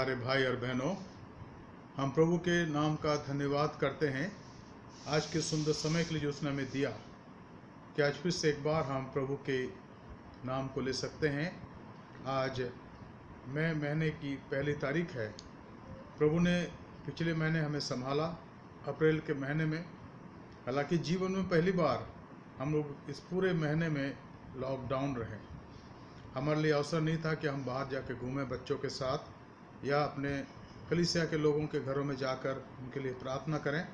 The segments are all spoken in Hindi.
प्यारे भाई और बहनों, हम प्रभु के नाम का धन्यवाद करते हैं आज के सुंदर समय के लिए जो उसने हमें दिया कि आज फिर से एक बार हम प्रभु के नाम को ले सकते हैं। आज मई महीने की पहली तारीख है। प्रभु ने पिछले महीने हमें संभाला अप्रैल के महीने में। हालांकि जीवन में पहली बार हम लोग इस पूरे महीने में लॉकडाउन रहे। हमारे लिए अवसर नहीं था कि हम बाहर जाके घूमें बच्चों के साथ या अपने कलीसिया के लोगों के घरों में जाकर उनके लिए प्रार्थना करें।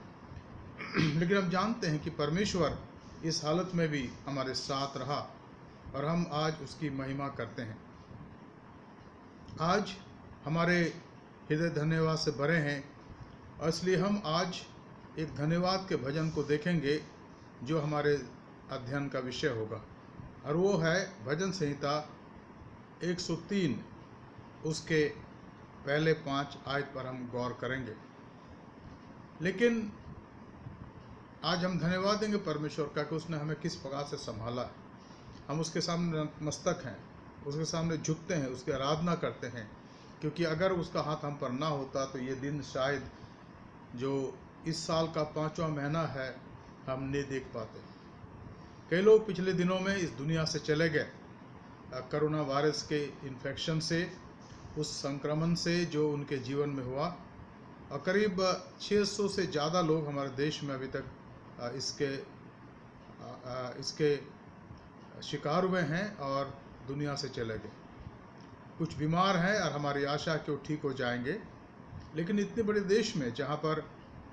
लेकिन हम जानते हैं कि परमेश्वर इस हालत में भी हमारे साथ रहा और हम आज उसकी महिमा करते हैं। आज हमारे हृदय धन्यवाद से भरे हैं और इसलिए हम आज एक धन्यवाद के भजन को देखेंगे जो हमारे अध्ययन का विषय होगा, और वो है भजन संहिता 103। उसके पहले 5 आयत पर हम गौर करेंगे। लेकिन आज हम धन्यवाद देंगे परमेश्वर का कि उसने हमें किस प्रकार से संभाला। हम उसके सामने नतमस्तक हैं, उसके सामने झुकते हैं, उसकी आराधना करते हैं, क्योंकि अगर उसका हाथ हम पर ना होता तो ये दिन शायद जो इस साल का 5वां महीना है हम नहीं देख पाते। कई लोग पिछले दिनों में इस दुनिया से चले गए कोरोना वायरस के इन्फेक्शन से, उस संक्रमण से जो उनके जीवन में हुआ, और करीब 600 से ज़्यादा लोग हमारे देश में अभी तक इसके शिकार हुए हैं और दुनिया से चले गए। कुछ बीमार हैं और हमारी आशा कि वो ठीक हो जाएंगे। लेकिन इतने बड़े देश में जहाँ पर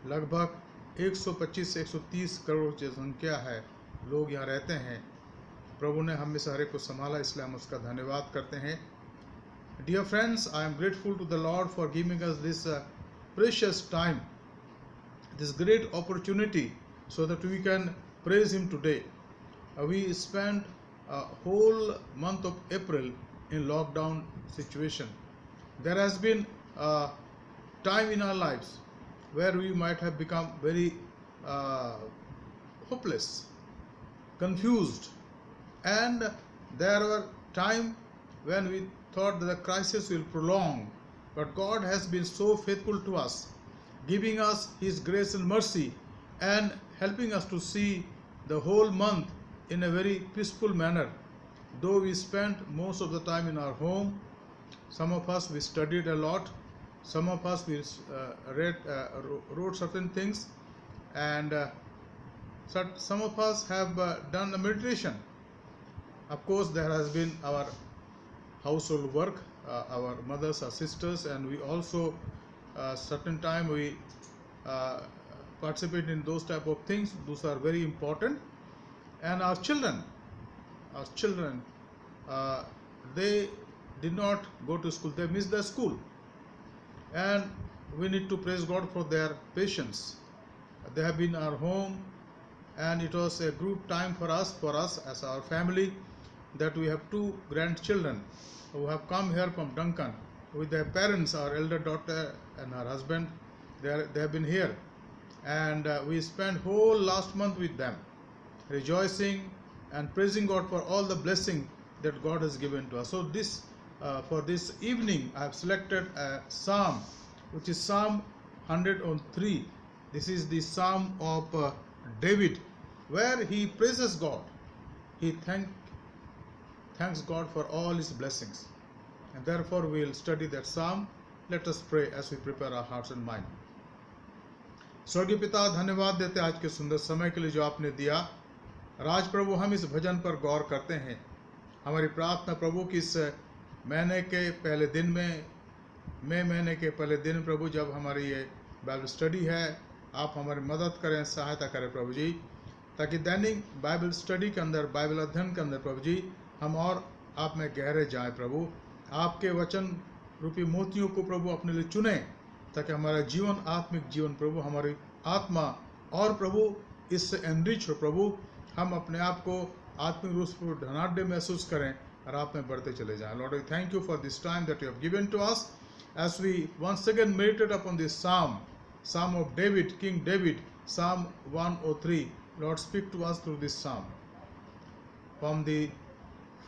लगभग 125 से 130 करोड़ जनसंख्या है, लोग यहाँ रहते हैं, प्रभु ने हम में से हर एक को संभाला, इसलिए हम उसका धन्यवाद करते हैं। Dear friends, I am grateful to the Lord for giving us this precious time, this great opportunity, so that we can praise Him today. We spent a whole month of April in lockdown situation. There has been a time in our lives where we might have become very hopeless, confused, and there were times when we thought that the crisis will prolong, but God has been so faithful to us, giving us His grace and mercy and helping us to see the whole month in a very peaceful manner. Though we spent most of the time in our home, some of us we studied a lot, some of us we wrote certain things, and some of us have done a meditation. Of course, there has been our household work, our mothers, our sisters, and we also certain time we participate in those type of things. Those are very important. And our children, they did not go to school. They missed their school, and we need to praise God for their patience. They have been in our home, and it was a good time for us as our family, that we have 2 grandchildren who have come here from Duncan with their parents, our elder daughter and her husband. They have been here, and we spent whole last month with them, rejoicing and praising God for all the blessing that God has given to us. So for this evening I have selected a psalm, which is Psalm 103. This is the Psalm of David, where he praises God. He thanks God for all His blessings, and therefore we will study that psalm. Let us pray as we prepare our hearts and mind. स्वर्गीय पिता, धन्यवाद देते आज के सुंदर समय के लिए जो आपने दिया। राज प्रभु, हम इस भजन पर गौर करते हैं। हमारी प्रार्थना प्रभु कि इस महीने के पहले दिन में, मई महीने के पहले दिन प्रभु, जब हमारी ये बाइबल स्टडी है, आप हमारी मदद करें, सहायता करें प्रभु जी, ताकि दैनिक बाइबल स्टडी के अंदर, बाइबल अध्ययन के अंदर प्रभु जी, हम और आप में गहरे जाएं प्रभु। आपके वचन रूपी मोतियों को प्रभु अपने लिए चुने, ताकि हमारा जीवन, आत्मिक जीवन प्रभु, हमारी आत्मा और प्रभु इससे एनरिच हो प्रभु। हम अपने आप को आत्मिक रूप से धनाढ़ महसूस करें और आप में बढ़ते चले जाएं। Lord, we thank you for this time that you have given to us as we once again meditate upon this psalm of David, King David, Psalm 103. Lord, speak to us through this psalm. From the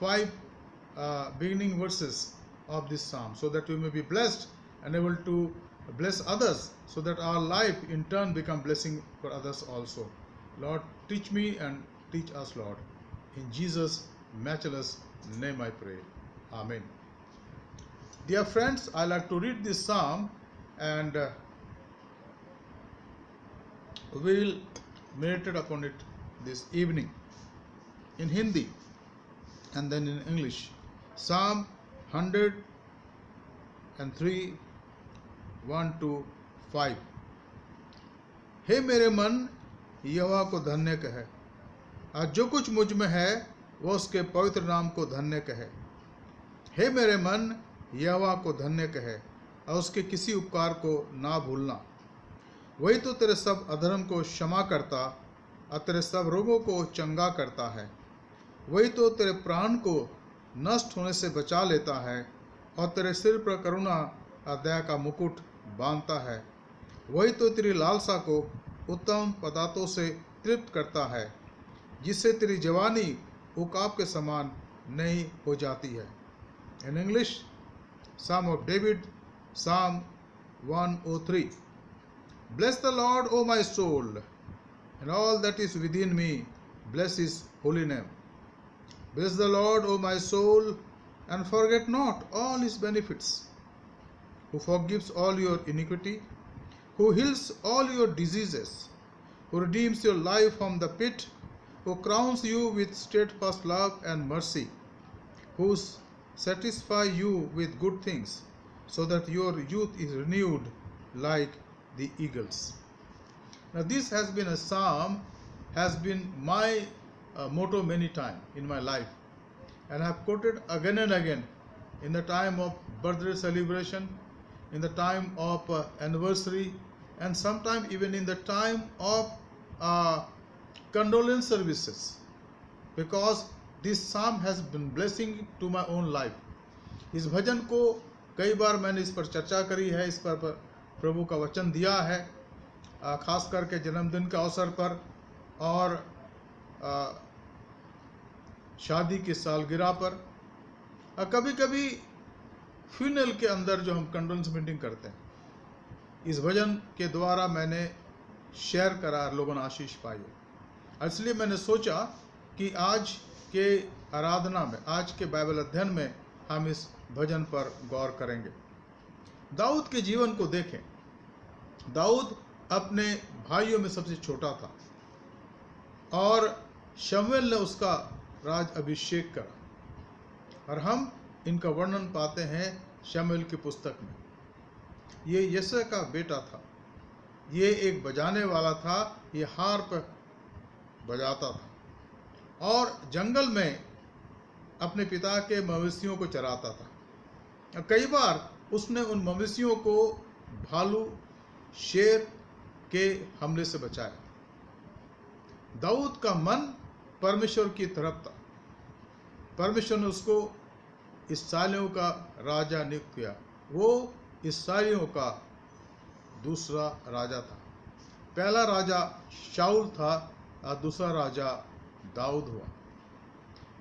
5 beginning verses of this psalm, so that we may be blessed and able to bless others, so that our life in turn become blessing for others also. Lord, teach me and teach us, Lord. In Jesus' matchless name I pray. Amen. Dear friends, I like to read this psalm, and we will meditate upon it this evening in Hindi and then in English. Psalm 103, 1 to 5. हे मेरे मन यहोवा को धन्य कहे, आज जो कुछ मुझ में है वह उसके पवित्र नाम को धन्य कहे। हे मेरे मन यहोवा को धन्य कहे और उसके किसी उपकार को ना भूलना। वही तो तेरे सब अधर्म को क्षमा करता और तेरे सब रोगों को चंगा करता है। वही तो तेरे प्राण को नष्ट होने से बचा लेता है और तेरे सिर पर करुणा और दया का मुकुट बांधता है। वही तो तेरी लालसा को उत्तम पदार्थों से तृप्त करता है, जिससे तेरी जवानी उकाब के समान नहीं हो जाती है। In English, Psalm of David, Psalm 103. Bless the Lord, O my soul, and all that is within me, bless his holy name. Bless the Lord, O my soul, and forget not all his benefits, who forgives all your iniquity, who heals all your diseases, who redeems your life from the pit, who crowns you with steadfast love and mercy, who satisfies you with good things, so that your youth is renewed like the eagles. Now this has been a psalm, has been my motto many times in my life, and I have quoted again and again in the time of birthday celebration, in the time of anniversary, and sometimes even in the time of condolence services, because this psalm has been blessing to my own life. इस भजन को कई बार मैंने इस पर चर्चा करी है, इस पर प्रभु का वचन दिया है, खास करके जन्मदिन के अवसर पर और शादी की सालगिरह पर, कभी कभी फ्यूनरल के अंदर जो हम कंडोलेंस मीटिंग करते हैं, इस भजन के द्वारा मैंने शेयर करा, लोगों ने आशीष पाई। इसलिए मैंने सोचा कि आज के आराधना में, आज के बाइबल अध्ययन में हम इस भजन पर गौर करेंगे। दाऊद के जीवन को देखें। दाऊद अपने भाइयों में सबसे छोटा था और शमूएल ने उसका राज अभिषेक करा, और हम इनका वर्णन पाते हैं शमूएल की पुस्तक में। ये यिशै का बेटा था, ये एक बजाने वाला था, ये हार्प बजाता था और जंगल में अपने पिता के मवेशियों को चराता था। कई बार उसने उन मवेशियों को भालू, शेर के हमले से बचाया। दाऊद का मन परमेश्वर की तरफ था। परमेश्वर ने उसको इस्राएलियों का राजा नियुक्त किया। वो इस्राएलियों का दूसरा राजा था। पहला राजा शाऊल था और दूसरा राजा दाऊद हुआ।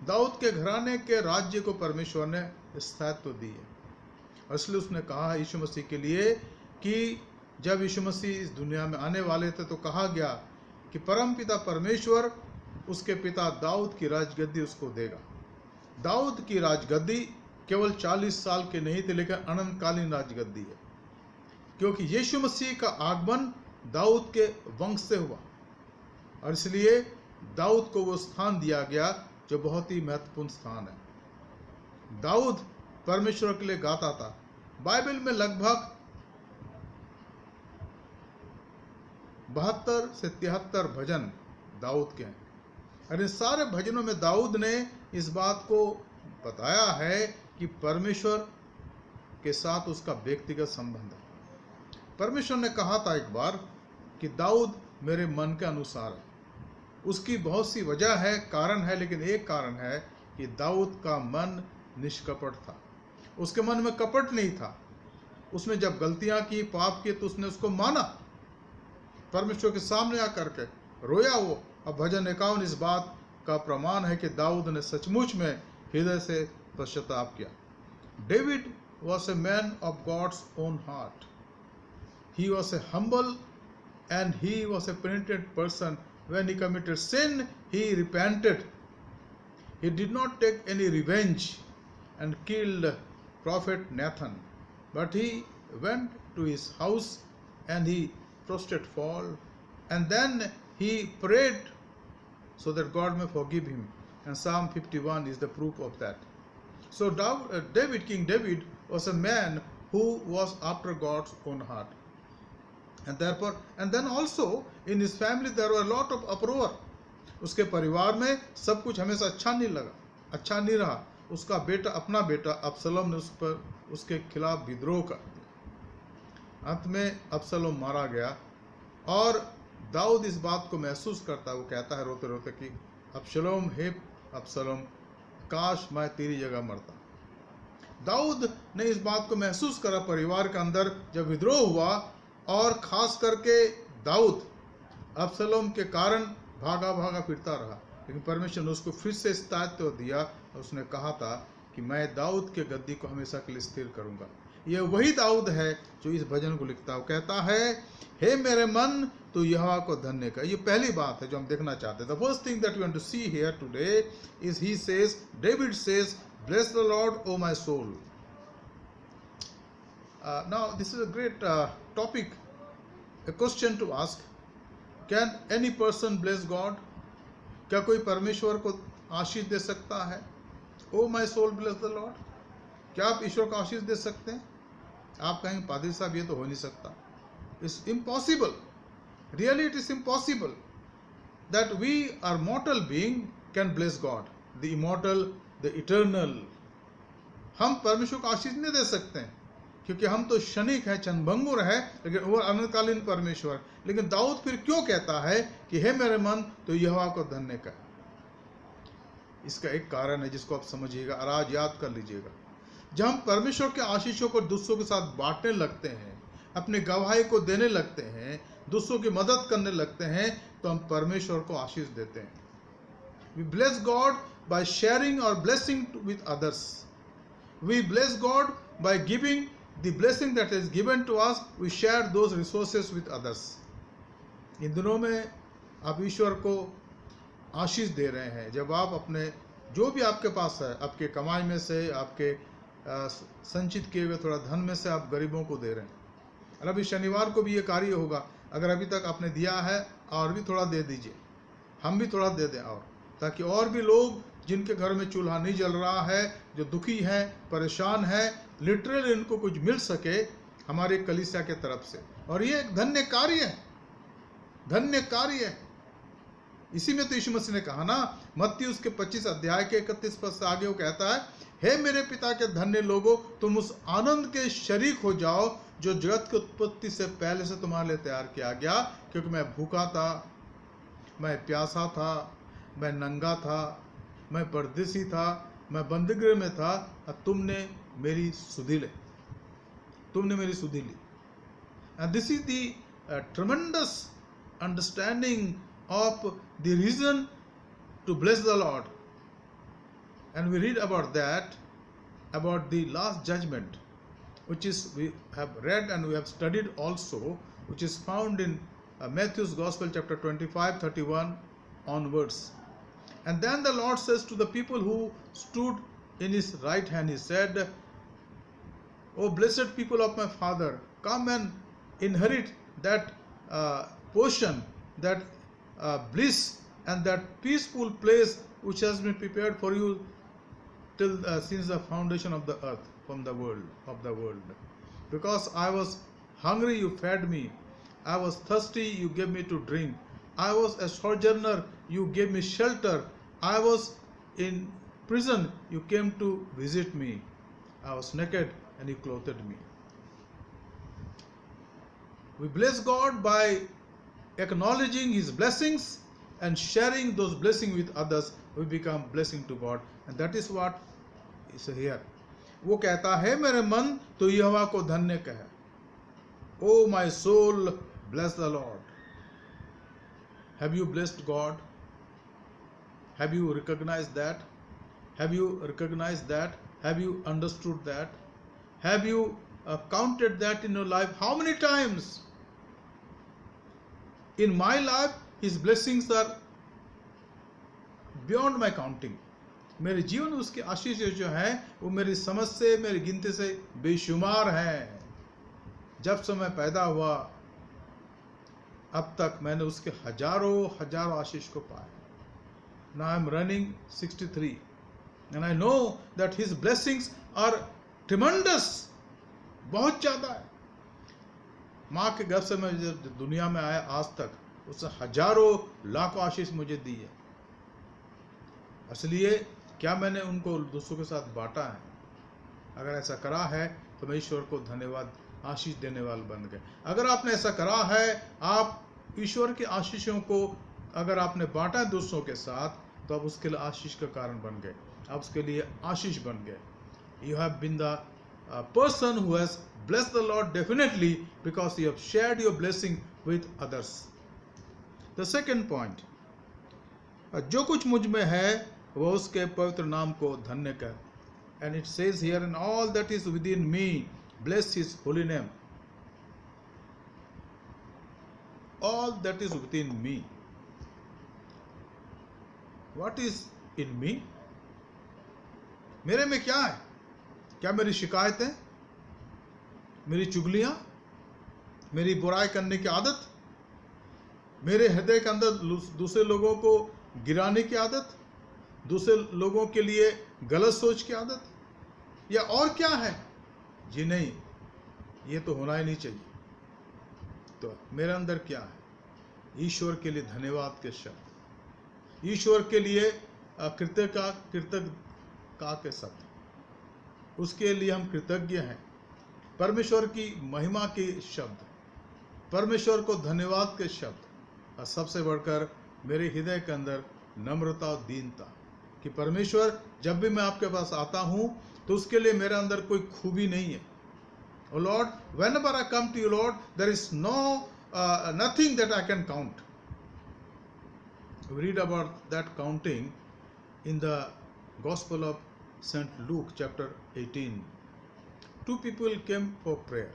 दाऊद के घराने के राज्य को परमेश्वर ने स्थायित्व दी है, और इसलिए उसने कहा यीशु मसीह के लिए कि जब यीशु मसीह इस दुनिया में आने वाले थे तो कहा गया कि परमपिता परमेश्वर उसके पिता दाऊद की राजगद्दी उसको देगा। दाऊद की राजगद्दी केवल 40 साल की नहीं थी, लेकिन अनंतकालीन राजगद्दी है, क्योंकि यीशु मसीह का आगमन दाऊद के वंश से हुआ, और इसलिए दाऊद को वो स्थान दिया गया जो बहुत ही महत्वपूर्ण स्थान है। दाऊद परमेश्वर के लिए गाता था। बाइबल में लगभग 72 से 73 भजन दाऊद के हैं, और इन सारे भजनों में दाऊद ने इस बात को बताया है कि परमेश्वर के साथ उसका व्यक्तिगत संबंध है। परमेश्वर ने कहा था एक बार कि दाऊद मेरे मन के अनुसार है। उसकी बहुत सी वजह है, कारण है, लेकिन एक कारण है कि दाऊद का मन निष्कपट था। उसके मन में कपट नहीं था। उसने जब गलतियां की, पाप किए, तो उसने उसको माना, परमेश्वर के सामने आकर के रोया वो। अब भजन 51 इस बात का प्रमाण है कि दाऊद ने सचमुच में हृदय से पश्चाताप किया। David was a man of God's own heart. He was a humble and he was a penitent person. When he committed sin, he repented. He did not take any revenge and killed Prophet Nathan, but he went to his house and he prostrate fall, and then he prayed so that God may forgive him. And Psalm 51 is the proof of that. So King David was a man who was after God's own heart. And then also in his family there were a lot of uproar. उसके परिवार में सब कुछ हमेशा अच्छा नहीं रहा. उसका बेटा, अपना बेटा अब्सलोम ने उसके खिलाफ विद्रोह कर दिया. अंत में अब्सलोम मारा गया और दाऊद इस बात को महसूस करता है. वो कहता है रोते रोते कि अब्सलोम, हे अब्सलोम, काश मैं तेरी जगह मरता. दाऊद ने इस बात को महसूस करा परिवार के अंदर जब विद्रोह हुआ, और खास करके दाऊद अब्सलोम के कारण भागा फिरता रहा. लेकिन परमेश्वर ने उसको फिर से स्थायित्व दिया. उसने कहा था कि मैं दाऊद के गद्दी को हमेशा के लिए स्थिर करूंगा. ये वही दाऊद है जो इस भजन को लिखता है. वो कहता है, हे मेरे मन, तू यहोवा को धन्य कर. ये पहली बात है जो हम देखना चाहते हैं. The first thing that we want to see here today is he says, David says, bless the Lord O my soul. Now this is a great topic, a question to ask. Can any person bless God? क्या कोई परमेश्वर को आशीष दे सकता है? Oh my soul bless the Lord. क्या आप ईश्वर को आशीष दे सकते हैं? आप कहेंगे पादरी साहब ये तो हो नहीं सकता. It's impossible. Really it is impossible that we are mortal being can bless God, the immortal, the eternal. हम परमेश्वर को आशीष नहीं दे सकते हैं क्योंकि हम तो क्षणिक है, क्षणभंगुर है, लेकिन वो अनंतकालीन परमेश्वर. लेकिन दाऊद फिर क्यों कहता है कि हे मेरे मन, तो यहोवा को धन्य कर. इसका एक कारण है जिसको आप समझिएगा और आज याद कर लीजिएगा. जब हम परमेश्वर के आशीषों को दूसरों के साथ बांटने लगते हैं, अपनी गवाही को देने लगते हैं, दूसरों की मदद करने लगते हैं, तो हम परमेश्वर को आशीष देते हैं. We bless God by sharing our blessing with others. We bless God by giving the blessing that is given to us. We share those resources with others. इन दिनों में आप ईश्वर को आशीष दे रहे हैं जब आप अपने जो भी आपके पास है, आपके कमाई में से, आपके संचित किए हुए थोड़ा धन में से आप गरीबों को दे रहे हैं. और अभी शनिवार को भी ये कार्य होगा. अगर अभी तक आपने दिया है और भी थोड़ा दे दीजिए, हम भी थोड़ा दे दें, और ताकि और भी लोग जिनके घर में चूल्हा नहीं जल रहा है, जो दुखी हैं, परेशान हैं, लिटरली इनको कुछ मिल सके हमारे कलीसिया के तरफ से. और ये एक धन्य कार्य है, धन्य कार्य है. इसी में तो यीशु मसीह ने कहा ना, मत्ती उसके 25 अध्याय के 31 पद से आगे वो कहता है, हे मेरे पिता के धन्य लोगों, तुम उस आनंद के शरीक हो जाओ जो जगत की उत्पत्ति से पहले से तुम्हारे लिए तैयार किया गया. क्योंकि मैं भूखा था, मैं प्यासा था, मैं नंगा था, मैं परदेसी था, मैं बंदीगृह में था, और तुमने मेरी सुधि ली. And this is the tremendous understanding of the reason to bless the Lord. And we read about that, about the last judgment, which is we have read and we have studied also, which is found in Matthew's Gospel chapter 25, 31 onwards. And then the Lord says to the people who stood in his right hand, he said, O blessed people of my Father, come and inherit that portion, that bliss and that peaceful place which has been prepared for you till since the foundation of the earth, from the world, of the world. Because I was hungry, you fed me. I was thirsty, you gave me to drink. I was a sojourner, you gave me shelter. I was in prison, you came to visit me. I was naked and you clothed me. We bless God by acknowledging his blessings and sharing those blessings with others. We become blessing to God, and that is what is here. वो कहता है, मेरे मन तो यहोवा को धन्य कहे. Oh my soul, bless the Lord. Have you blessed God? Have you recognized that? Have you recognized that? Have you understood that? Have you counted that in your life? How many times in my life His blessings are beyond my counting? मेरे जीवन में उसकी आशीष जो है वो मेरी समझ से, मेरी गिनती से बेशुमार है। जब से मैं पैदा हुआ अब तक मैंने उसके हजारों आशीष को पाया। Now I am running 63 and I know that His blessings are tremendous, बहुत ज़्यादा है। माँ के गर्भ से मैं जब दुनिया में आया आज तक उसने हजारों लाखों आशीष मुझे दी है। इसलिए क्या मैंने उनको दूसरों के साथ बांटा है? अगर ऐसा करा है तो मैं ईश्वर को धन्यवाद आशीष देने वाला बन गए। अगर आपने ऐसा करा है, आप ईश्वर के आशीषों को अगर आपने बांटा है दूसरों के साथ, तो आप उसके लिए आशीष का कारण बन गए, आप उसके लिए आशीष बन गए। You have been the person who has blessed the Lord definitely because you have shared your blessing with others. The second point, जो कुछ मुझ में है वह उसके पवित्र नाम को धन्य कर। And it says here, in all that is within me, bless His holy name. All that is within me. What is in me? मेरे में क्या है? क्या मेरी शिकायतें, मेरी चुगलियां, मेरी बुराई करने की आदत, मेरे हृदय के अंदर दूसरे लोगों को गिराने की आदत, दूसरे लोगों के लिए गलत सोच की आदत, या और क्या है? जी नहीं, ये तो होना ही नहीं चाहिए। तो मेरे अंदर क्या है? ईश्वर के लिए धन्यवाद के शब्द, ईश्वर के लिए कृतज्ञता के शब्द, उसके लिए हम कृतज्ञ हैं। परमेश्वर की महिमा के शब्द, परमेश्वर को धन्यवाद के शब्द, और सबसे बढ़कर मेरे हृदय के अंदर नम्रता और दीनता, कि परमेश्वर जब भी मैं आपके पास आता हूँ तो उसके लिए मेरे अंदर कोई खूबी नहीं है। Oh Lord, whenever I come to you, Lord, there is nothing that I can count. We read about that counting in the Gospel of St. Luke, chapter 18. Two people came for prayer.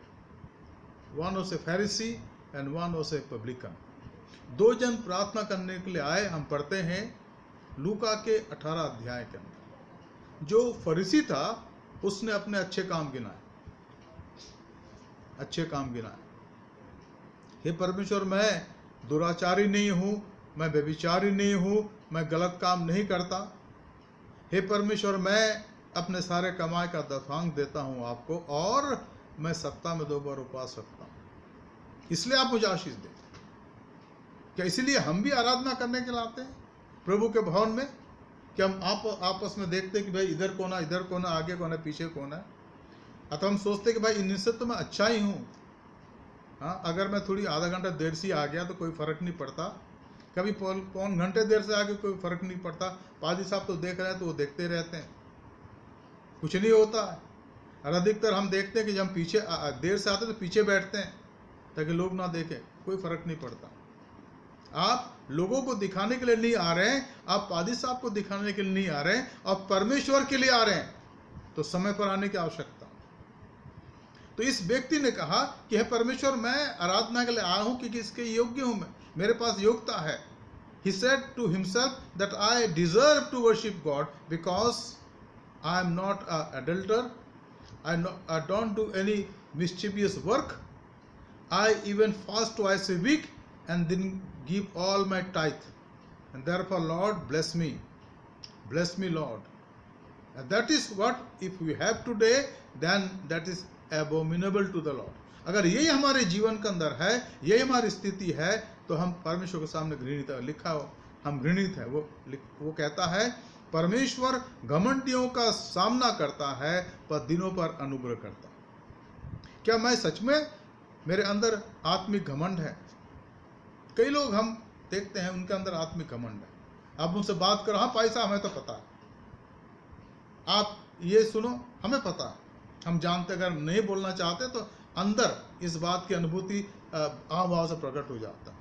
One was a Pharisee and one was a publican. दो जन प्रार्थना करने के लिए आए। हम पढ़ते हैं लूका के 18 अध्याय के अंदर। जो फरीसी था उसने अपने अच्छे काम गिनाए। हे परमेश्वर, मैं दुराचारी नहीं हूँ, मैं व्यभिचारी नहीं हूँ, मैं गलत काम नहीं करता। हे परमेश्वर, मैं अपने सारे कमाई का दशांश देता हूँ आपको, और मैं सप्ताह में 2 बार उपवास रखता हूँ, इसलिए आप मुझे आशीष दें। क्या इसीलिए हम भी आराधना करने के लिए आते हैं प्रभु के भवन में? कि हम आपस में देखते हैं कि भाई इधर कौन है, इधर कौन है, आगे कौन है, पीछे कौन है? अतः हम सोचते हैं कि भाई इनसे तो मैं अच्छा ही हूँ। हाँ, अगर मैं थोड़ी आधा घंटा देर से आ गया तो कोई फ़र्क नहीं पड़ता, कभी पौन घंटे देर से आगे कोई फ़र्क नहीं पड़ता। पादी साहब तो देख रहे हैं तो वो देखते रहते हैं, कुछ नहीं होता है। और अधिकतर हम देखते हैं कि जब हम पीछे देर से आते हैं तो पीछे बैठते हैं ताकि लोग ना देखें, कोई फ़र्क नहीं पड़ता। आप लोगों को दिखाने के लिए नहीं आ रहे हैं, आप पादी साहब को दिखाने के लिए नहीं आ रहे हैं, आप परमेश्वर के लिए आ रहे हैं, तो समय पर आने की आवश्यकता। तो इस व्यक्ति ने कहा कि हे परमेश्वर, मैं आराधना के लिए आया हूं क्योंकि इसके योग्य हूं, मैं, मेरे पास योग्यता है। He said to himself that I deserve to worship God because I am not an adulterer, I don't do any mischievous work, I even fast twice a week and then give all my tithe, and therefore Lord bless me Lord. And that is what if we have today, then that is abominable to the Lord. अगर यही हमारे जीवन के अंदर है, यही हमारी स्थिति है, तो हम परमेश्वर के सामने घृणित है। लिखा हो हम घृणित है। वो कहता है परमेश्वर घमंडियों का सामना करता है पर दिनों पर अनुग्रह करता। क्या मैं सच में, मेरे अंदर आत्मिक घमंड है? कई लोग हम देखते हैं उनके अंदर आत्मिक घमंड है। आप उनसे बात करो, हाँ पैसा हमें तो पता है, आप ये सुनो हमें पता है, हम जानते। अगर नहीं बोलना चाहते तो अंदर इस बात की अनुभूति भाव से प्रकट हो जाता है।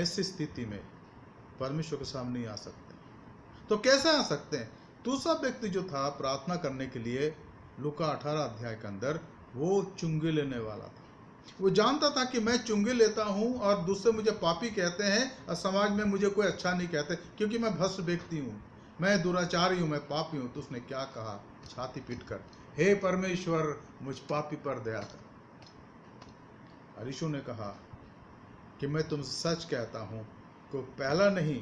ऐसी स्थिति में परमेश्वर के सामने नहीं आ सकते। तो कैसे आ सकते हैं? दूसरा व्यक्ति जो था प्रार्थना करने के लिए लूका 18 अध्याय के अंदर, वो चुंगी लेने वाला था। वो जानता था कि मैं चुंगी लेता हूँ और दूसरे मुझे पापी कहते हैं और समाज में मुझे कोई अच्छा नहीं कहते क्योंकि मैं भ्रष्ट व्यक्ति हूँ, मैं दुराचारी हूँ, मैं पापी हूँ। तो उसने क्या कहा छाती पीट कर, हे परमेश्वर मुझ पापी पर दया कर। और यीशु ने कहा कि मैं तुमसे सच कहता हूँ कि पहला नहीं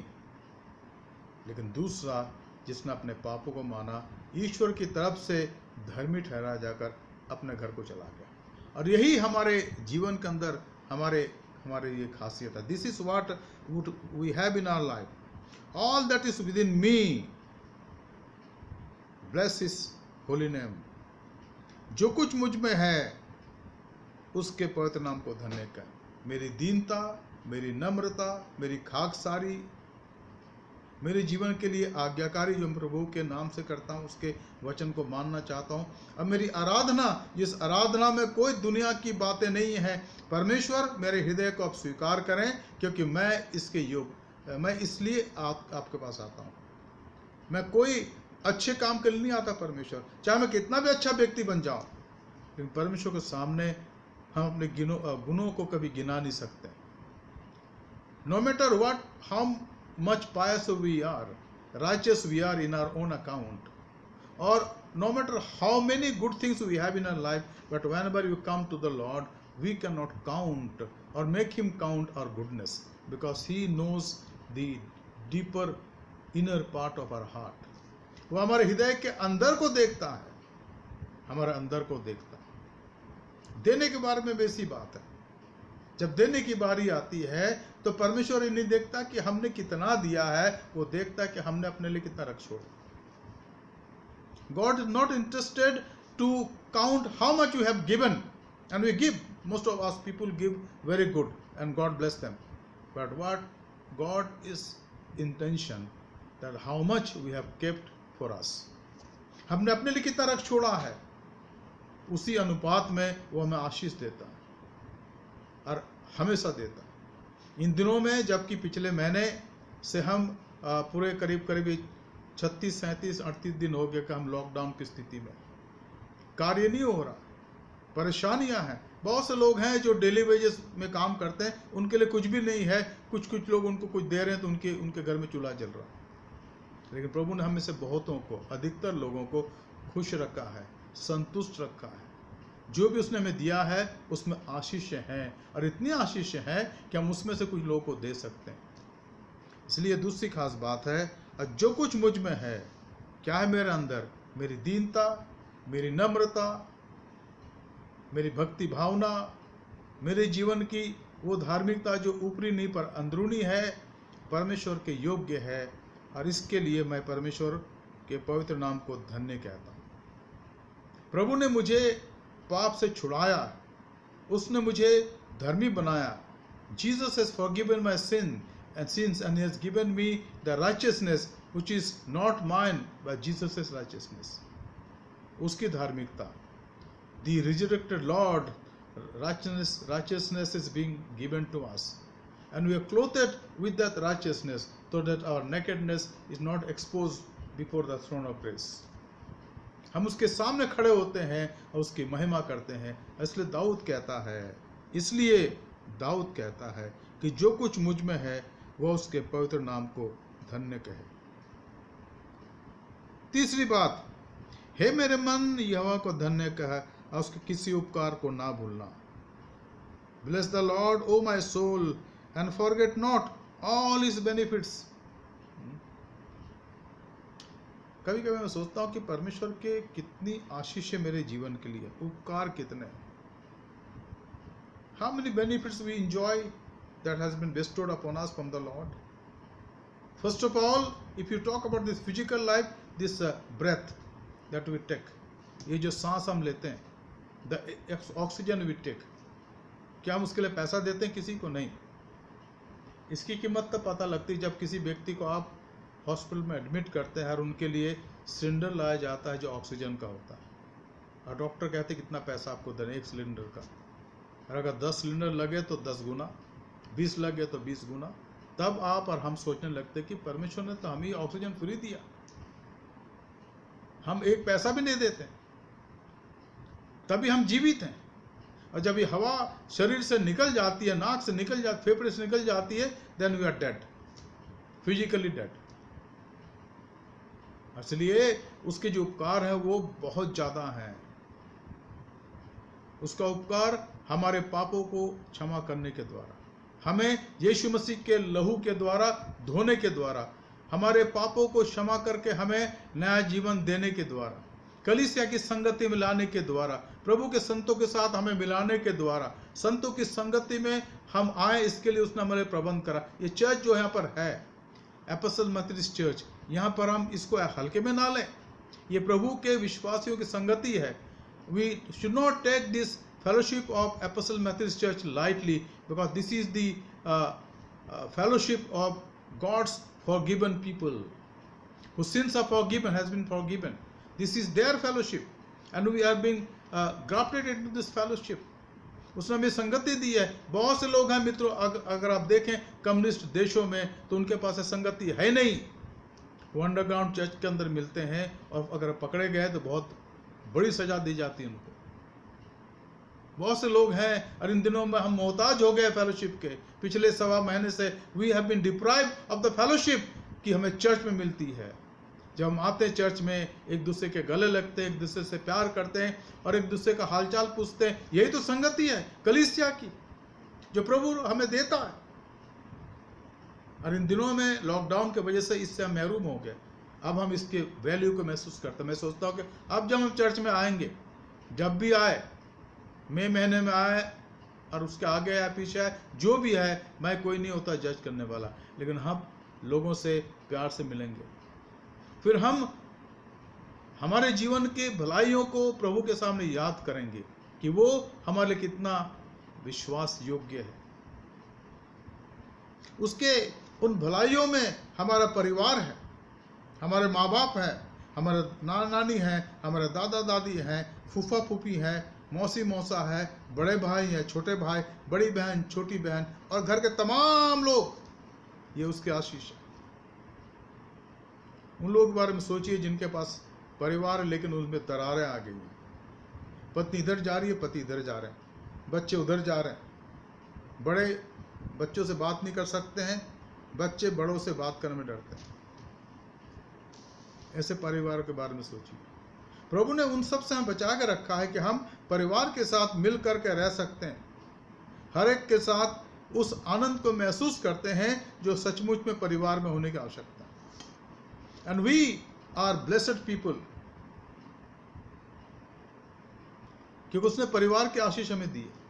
लेकिन दूसरा जिसने अपने पापों को माना, ईश्वर की तरफ से धर्मी ठहरा जाकर अपने घर को चला गया। और यही हमारे जीवन के अंदर हमारे ये खासियत है। This is what we have in our life, all that is within me bless his holy name. जो कुछ मुझ में है उसके पवित्र नाम को धन्य कर। मेरी दीनता, मेरी नम्रता, मेरी खाकसारी, मेरे जीवन के लिए आज्ञाकारी जो मैं प्रभु के नाम से करता हूँ, उसके वचन को मानना चाहता हूँ। अब मेरी आराधना, जिस आराधना में कोई दुनिया की बातें नहीं है, परमेश्वर मेरे हृदय को आप स्वीकार करें क्योंकि मैं इसके योग्य, मैं इसलिए आपके पास आता हूँ। मैं कोई अच्छे काम के लिए नहीं आता परमेश्वर, चाहे मैं कितना भी अच्छा व्यक्ति बन जाऊँ, लेकिन परमेश्वर के सामने हम अपने गुणों को कभी गिना नहीं सकते। No matter what, how much pious we are, righteous we are in our own account, or no matter how many good things we have in our life, but whenever you come to the Lord, we cannot count or make him count our goodness, because he knows the deeper inner part of our heart. वो हमारे हृदय के अंदर को देखता है, हमारे अंदर को देखता है। देने के बारे में वैसी बात है, जब देने की बारी आती है तो परमेश्वर ये नहीं देखता कि हमने कितना दिया है, वो देखता है कि हमने अपने लिए कितना रख छोड़ा। God is not interested to count how much you have given, and we give, most of us people give very good and God bless them, but what God is intention that how much we have kept for us, हमने अपने लिए कितना रख छोड़ा है, उसी अनुपात में वो हमें आशीष देता है और हमेशा देता है। इन दिनों में, जबकि पिछले महीने से हम पूरे करीब 36, 37, 38 दिन हो गए कि हम लॉकडाउन की स्थिति में, कार्य नहीं हो रहा, परेशानियां हैं। बहुत से लोग हैं जो डेली वेजेस में काम करते हैं, उनके लिए कुछ भी नहीं है, कुछ लोग उनको कुछ दे रहे हैं तो उनके घर में चूल्हा जल रहा है। लेकिन प्रभु ने हमें से बहुतों को, अधिकतर लोगों को खुश रखा है, संतुष्ट रखा है। जो भी उसने हमें दिया है उसमें आशीष हैं, और इतनी आशीष हैं कि हम उसमें से कुछ लोगों को दे सकते हैं। इसलिए दूसरी खास बात है, जो कुछ मुझ में है, क्या है मेरे अंदर, मेरी दीनता, मेरी नम्रता, मेरी भक्ति भावना, मेरे जीवन की वो धार्मिकता जो ऊपरी नहीं पर अंदरूनी है, परमेश्वर के योग्य है, और इसके लिए मैं परमेश्वर के पवित्र नाम को धन्य कहता हूँ। प्रभु ने मुझे पाप से छुड़ाया, उसने मुझे धर्मी बनाया। Jesus has forgiven my sins and he has given me the righteousness which is not mine but Jesus' righteousness. उसकी धार्मिकता, the resurrected Lord righteousness is being given to us, and we are clothed with that righteousness so that our nakedness is not exposed before the throne of grace. हम उसके सामने खड़े होते हैं और उसकी महिमा करते हैं। इसलिए दाऊद कहता है कि जो कुछ मुझ में है वह उसके पवित्र नाम को धन्य कहे। तीसरी बात, हे मेरे मन यहोवा को धन्य कह और उसके किसी उपकार को ना भूलना। Bless the Lord, O my soul, and forget not all his benefits. कभी कभी मैं सोचता हूँ कि परमेश्वर के कितनी आशीष है मेरे जीवन के लिए, उपकार कितने। How many benefits we enjoy that has been bestowed upon us from the Lord. First of all, if you talk about this physical life, this breath that we take, ये जो सांस हम लेते हैं, the oxygen we take, क्या हम उसके लिए पैसा देते हैं? किसी को नहीं। इसकी कीमत तब पता लगती है जब किसी व्यक्ति को आप हॉस्पिटल में एडमिट करते हैं और उनके लिए सिलेंडर लाया जाता है जो ऑक्सीजन का होता है, और डॉक्टर कहते हैं कितना पैसा आपको देना एक सिलेंडर का, और अगर 10 सिलेंडर लगे तो 10 गुना, 20 लगे तो 20 गुना। तब आप और हम सोचने लगते कि परमेश्वर ने तो हमें ऑक्सीजन फ्री दिया, हम एक पैसा भी नहीं देते, तभी हम जीवित हैं। और जब ये हवा शरीर से निकल जाती है, नाक से निकल जाती, फेफड़े से निकल जाती है, then we are dead, physically dead. इसलिए उसके जो उपकार है वो बहुत ज़्यादा हैं। उसका उपकार हमारे पापों को क्षमा करने के द्वारा, हमें यीशु मसीह के लहू के द्वारा धोने के द्वारा, हमारे पापों को क्षमा करके हमें नया जीवन देने के द्वारा, कलीसिया की संगति में लाने के द्वारा, प्रभु के संतों के साथ हमें मिलाने के द्वारा, संतों की संगति में हम आए, इसके लिए उसने हमारे प्रबंध करा। ये चर्च जो यहाँ पर है, एपोस्टल मेथोडिस्ट चर्च, यहाँ पर हम इसको हल्के में ना लें। ये प्रभु के विश्वासियों की संगति है। We should not take this fellowship of Apostle Methodist Church lightly, because this is the fellowship of God's forgiven people, whose sins are forgiven, has been forgiven. This is their fellowship, and we are being grafted into this fellowship. उसने हमें संगति दी है। बहुत से लोग हैं मित्रों, अगर आप देखें कम्युनिस्ट देशों में, तो उनके पास संगति है नहीं। वो अंडरग्राउंड चर्च के अंदर मिलते हैं, और अगर पकड़े गए तो बहुत बड़ी सजा दी जाती है उनको। बहुत से लोग हैं, और इन दिनों में हम मोहताज हो गए फेलोशिप के। पिछले 1.25 महीने से we have been deprived of the fellowship कि हमें चर्च में मिलती है। जब हम आते हैं चर्च में, एक दूसरे के गले लगते हैं, एक दूसरे से प्यार करते हैं, और एक दूसरे का हालचाल पूछते हैं। यही तो संगति है कलीसिया की, जो प्रभु हमें देता है। और इन दिनों में लॉकडाउन की वजह से इससे हम महरूम हो गए। अब हम इसके वैल्यू को महसूस करते हैं। मैं सोचता हूँ कि अब जब हम चर्च में आएंगे, जब भी आए, मई महीने में आए और उसके आगे आए पीछे आए, जो भी है, मैं कोई नहीं होता जज करने वाला, लेकिन हम लोगों से प्यार से मिलेंगे। फिर हम हमारे जीवन के भलाइयों को प्रभु के सामने याद करेंगे कि वो हमारे लिए कितना विश्वास योग्य है। उसके उन भलाइयों में हमारा परिवार है, हमारे माँ बाप हैं, हमारे नाना नानी हैं, हमारे दादा दादी हैं, फूफा फूफी हैं, मौसी मौसा है, बड़े भाई हैं, छोटे भाई, बड़ी बहन, छोटी बहन, और घर के तमाम लोग। ये उसके आशीष है। उन लोगों के बारे में सोचिए जिनके पास परिवार है, लेकिन उसमें दरारें आ गई हैं। पत्नी इधर जा रही है, पति इधर जा रहे हैं, बच्चे उधर जा रहे हैं, बड़े बच्चों से बात नहीं कर सकते हैं, बच्चे बड़ों से बात करने में डरते हैं। ऐसे परिवारों के बारे में सोचिए। प्रभु ने उन सब से हमें बचा के रखा है कि हम परिवार के साथ मिल करके रह सकते हैं, हर एक के साथ उस आनंद को महसूस करते हैं जो सचमुच में परिवार में होने की आवश्यकता है। And we are blessed people, क्योंकि उसने परिवार की आशीष हमें दी है।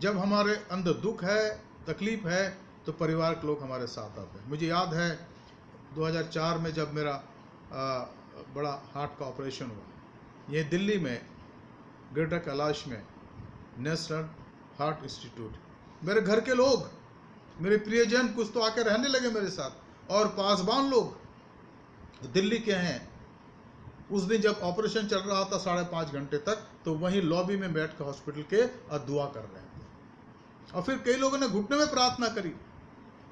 जब हमारे अंदर दुख है, तकलीफ है, तो परिवार के लोग हमारे साथ आते हैं। मुझे याद है 2004 में जब मेरा बड़ा हार्ट का ऑपरेशन हुआ, ये दिल्ली में ग्रेटर कैलाश में नेशनल हार्ट इंस्टीट्यूट, मेरे घर के लोग, मेरे प्रियजन कुछ तो आके रहने लगे मेरे साथ, और पासबान लोग दिल्ली के हैं। उस दिन जब ऑपरेशन चल रहा था 5.5 घंटे तक, तो वहीं लॉबी में बैठ कर हॉस्पिटल के दुआ कर रहे थे। और फिर कई लोगों ने घुटने में प्रार्थना करी।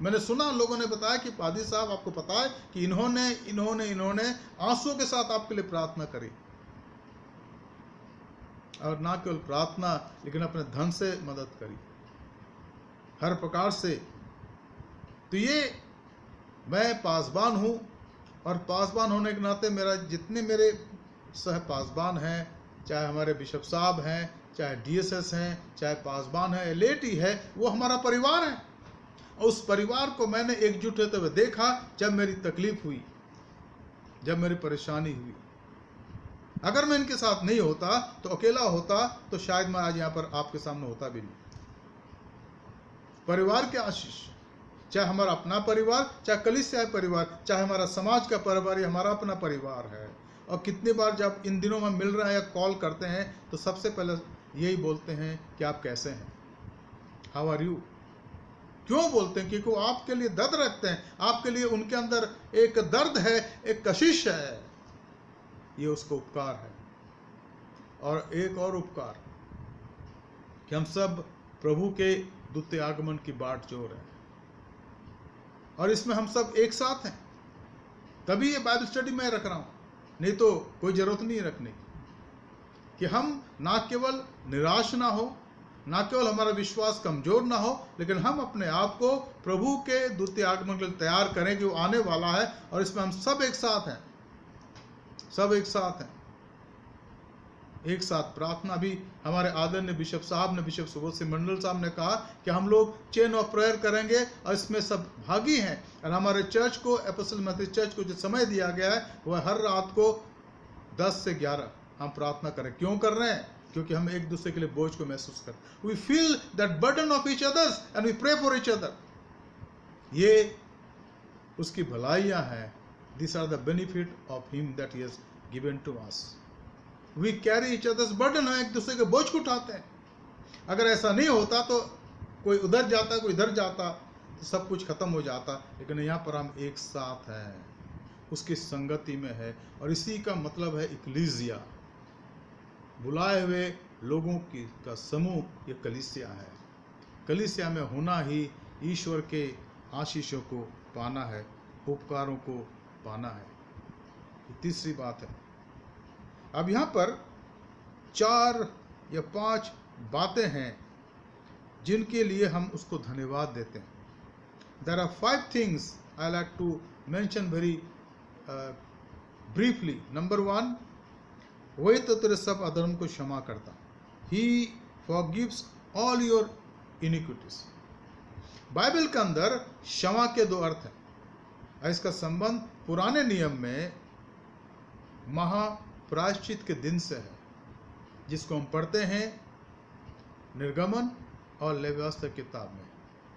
मैंने सुना, लोगों ने बताया कि पादी साहब, आपको पता है कि इन्होंने आंसुओं के साथ आपके लिए प्रार्थना करी, और ना केवल प्रार्थना, लेकिन अपने धन से मदद करी, हर प्रकार से। तो ये मैं पासबान हूँ, और पासबान होने के नाते मेरा जितने मेरे सह पासबान हैं, चाहे हमारे बिशप साहब हैं, चाहे डीएसएस हैं, चाहे पासबान है, एलएटी है, वो हमारा परिवार है। और उस परिवार को मैंने एकजुट होते हुए देखा जब मेरी तकलीफ हुई, जब मेरी परेशानी हुई। अगर मैं इनके साथ नहीं होता, तो अकेला होता, तो शायद मैं आज यहाँ पर आपके सामने होता भी नहीं। परिवार के आशीष, चाहे हमारा अपना परिवार, चाहे कलीसिया परिवार, चाहे हमारा समाज का परिवार, हमारा अपना परिवार है। और कितनी बार जब इन दिनों में मिल रहे हैं या कॉल करते हैं, तो सबसे पहले यही बोलते हैं कि आप कैसे हैं, हाउ आर यू। क्यों बोलते हैं? क्योंकि वो आपके लिए दर्द रखते हैं, आपके लिए उनके अंदर एक दर्द है, एक कशिश है। ये उसका उपकार है। और एक और उपकार कि हम सब प्रभु के द्वितीय आगमन की बाट जोर हैं, और इसमें हम सब एक साथ हैं। तभी ये बाइबल स्टडी मैं रख रहा हूँ, नहीं तो कोई ज़रूरत नहीं रखने की। कि हम ना केवल निराश ना हो, ना केवल हमारा विश्वास कमज़ोर ना हो, लेकिन हम अपने आप को प्रभु के द्वितीय आगमन के लिए तैयार करें कि वो आने वाला है और इसमें हम सब एक साथ हैं, सब एक साथ हैं, एक साथ प्रार्थना भी। हमारे आदरणीय बिशप साहब ने, बिशप सुबोध सिंह मंडल साहब ने कहा कि हम लोग चेन ऑफ प्रेयर करेंगे और इसमें सब भागी हैं। और हमारे चर्च को, एपोस्टल मेथोडिस्ट चर्च को जो समय दिया गया है वह हर रात को 10 से 11 हम प्रार्थना करें। क्यों कर रहे हैं? क्योंकि हम एक दूसरे के लिए बोझ को महसूस करते। We feel that burden of each others and we pray for each other. ये उसकी भलाइयां हैं। This are the benefit of him that he has given to us. We carry each others burden, हम एक दूसरे के बोझ को उठाते हैं। अगर ऐसा नहीं होता तो कोई उधर जाता, कोई इधर जाता, तो सब कुछ खत्म हो जाता। लेकिन यहाँ पर हम एक साथ हैं, उसकी संगति में है, और इसी का मतलब है इक्लीसिया, बुलाए हुए लोगों की का समूह। ये कलीसिया है। कलीसिया में होना ही ईश्वर के आशीषों को पाना है, उपकारों को पाना है। ये तीसरी बात है। अब यहाँ पर 4 या 5 बातें हैं जिनके लिए हम उसको धन्यवाद देते हैं। There are 5 things I like to mention very briefly. Number 1, वही तो तेरे सब अधर्म को क्षमा करता। He forgives all your iniquities. Bible के अंदर क्षमा के 2 अर्थ हैं। इसका संबंध पुराने नियम में महाप्रायश्चित के दिन से है, जिसको हम पढ़ते हैं निर्गमन और लेवी व्यवस्था किताब में।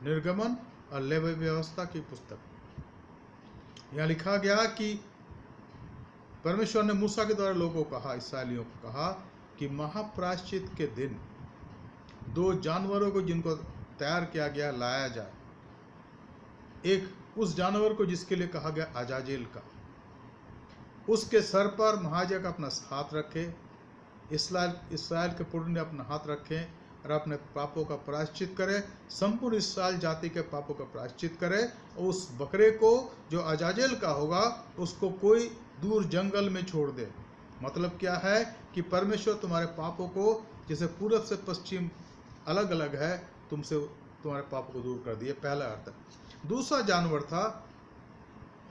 निर्गमन और लेवी व्यवस्था की पुस्तक। यहाँ लिखा गया कि परमेश्वर ने मूसा के द्वारा लोगों को कहा, इस्राएलियों को कहा कि महाप्रायश्चित के दिन 2 जानवरों को जिनको तैयार किया गया लाया जाए। एक उस जानवर को जिसके लिए कहा गया अजाजेल का, उसके सर पर महायाजक अपना हाथ रखे, इस्राएल के पुरुष ने अपना हाथ रखें और अपने पापों का प्रायश्चित करे, संपूर्ण इस्राएल जाति के पापों का प्रायश्चित करे। और उस बकरे को जो अजाजेल का होगा उसको कोई दूर जंगल में छोड़ दे। मतलब क्या है कि परमेश्वर तुम्हारे पापों को, जैसे पूरब से पश्चिम अलग अलग है, तुमसे तुम्हारे पापों को दूर कर दिए। पहला अर्थ। दूसरा जानवर था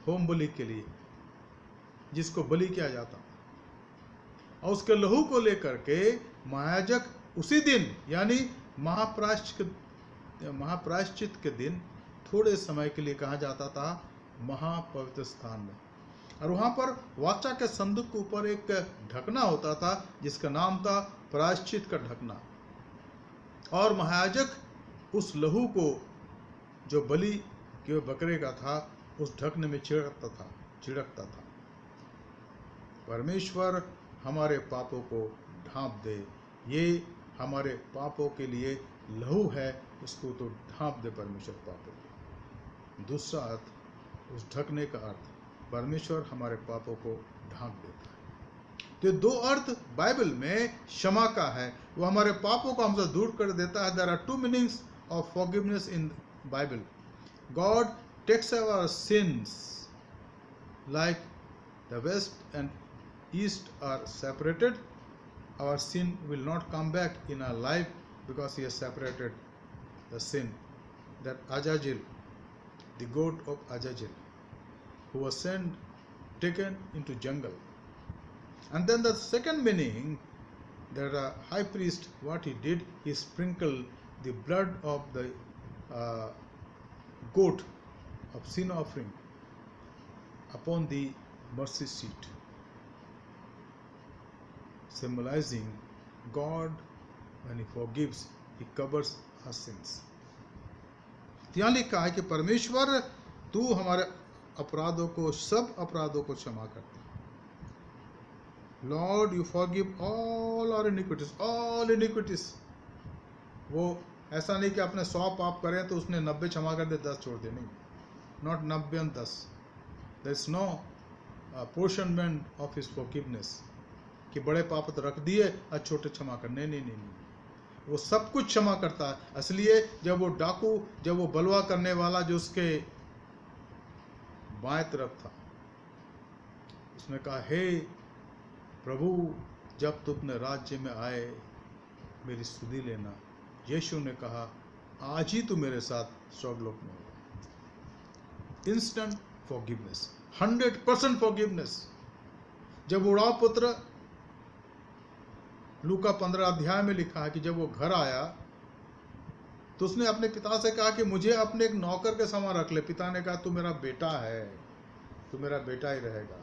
होम बलि के लिए, जिसको बलि किया जाता, और उसके लहू को लेकर के महायाजक उसी दिन, यानी महाप्रायश्चित के दिन थोड़े समय के लिए कहा जाता था महापवित्र स्थान में, और वहाँ पर वाचा के संदूक के ऊपर एक ढकना होता था जिसका नाम था प्रायश्चित का ढकना। और महायाजक उस लहू को जो बलि के बकरे का था उस ढकने में छिड़कता था। परमेश्वर हमारे पापों को ढांप दे, ये हमारे पापों के लिए लहू है, उसको तो ढांप दे परमेश्वर पापों को। दूसरा अर्थ, उस ढकने का अर्थ, परमेश्वर हमारे पापों को ढांप देता है। तो 2 अर्थ बाइबल में क्षमा का है, वो हमारे पापों को हमसे दूर कर देता है। There are 2 meanings of forgiveness in Bible. God takes our sins like the west and east are separated. Our sin will not come back in our life because he has separated the sin. That Azazel, the goat of Azazel, who was taken into jungle. And then the second meaning, that a high priest, what he did, he sprinkled the blood of the goat of sin offering upon the mercy seat, symbolizing God, when he forgives, he covers our sins. यहाँ लिखा है कि परमेश्वर तू हमारे अपराधों को, सब अपराधों को क्षमा करता है। Lord you forgive all our iniquities, all iniquities. वो ऐसा नहीं कि आपने 100 पाप करें तो उसने 90 क्षमा कर दे, 10 छोड़ दे, नहीं। Not 90 and 10। There is no apportionment of his forgiveness कि बड़े पाप तो रख दिए और छोटे क्षमा कर, नहीं नहीं नहीं नहीं, वो सब कुछ क्षमा करता है। इसलिए जब वो डाकू, जब वो बलवा करने वाला जो उसके बाएं तरफ था, उसने कहा, हे प्रभु, जब तुम अपने राज्य में आए मेरी सुधि लेना। यीशु ने कहा, आज ही तू मेरे साथ स्वर्गलोक में हो। Instant forgiveness, 100% forgiveness. जब उड़ाव पुत्र, लूका 15 अध्याय में लिखा है कि जब वो घर आया तो उसने अपने पिता से कहा कि मुझे अपने एक नौकर के समान रख ले। पिता ने कहा, तू मेरा बेटा है, तू मेरा बेटा ही रहेगा।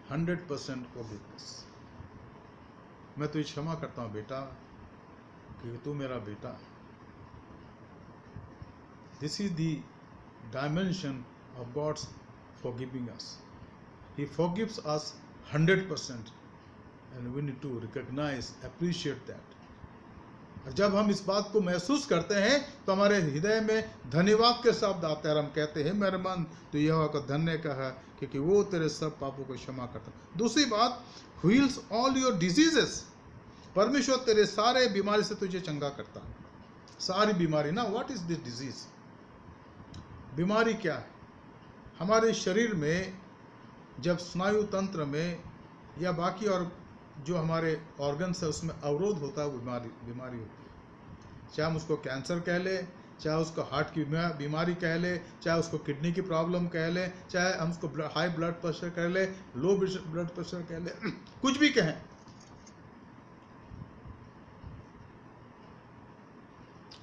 100% फॉरगिवनेस। मैं तुझे क्षमा करता हूं बेटा, क्योंकि तू मेरा बेटा है। This is the dimension of God's forgiving us. He forgives us 100%, and we need to recognise, appreciate that. और जब हम इस बात को महसूस करते हैं तो हमारे हृदय में धन्यवाद के शब्द आते हैं और हम कहते हैं, मेरे मन तो यहोवा को धन्य कहा, क्योंकि वो तेरे सब पापों को क्षमा करता है। दूसरी बात, हील्स ऑल योर डिजीजेस। परमेश्वर तेरे सारे बीमारी से तुझे चंगा करता है। सारी बीमारी ना, व्हाट इज दिस डिजीज? बीमारी क्या है? हमारे शरीर में जब स्नायु तंत्र में या बाकी और जो हमारे ऑर्गन्स है उसमें अवरोध होता है, वो बीमारी होती है। चाहे हम उसको कैंसर कह ले, चाहे उसको हार्ट की बीमारी कह ले, चाहे उसको किडनी की प्रॉब्लम कह ले, चाहे हम उसको हाई ब्लड प्रेशर कह ले, लो ब्लड प्रेशर कह ले, कुछ भी कहें,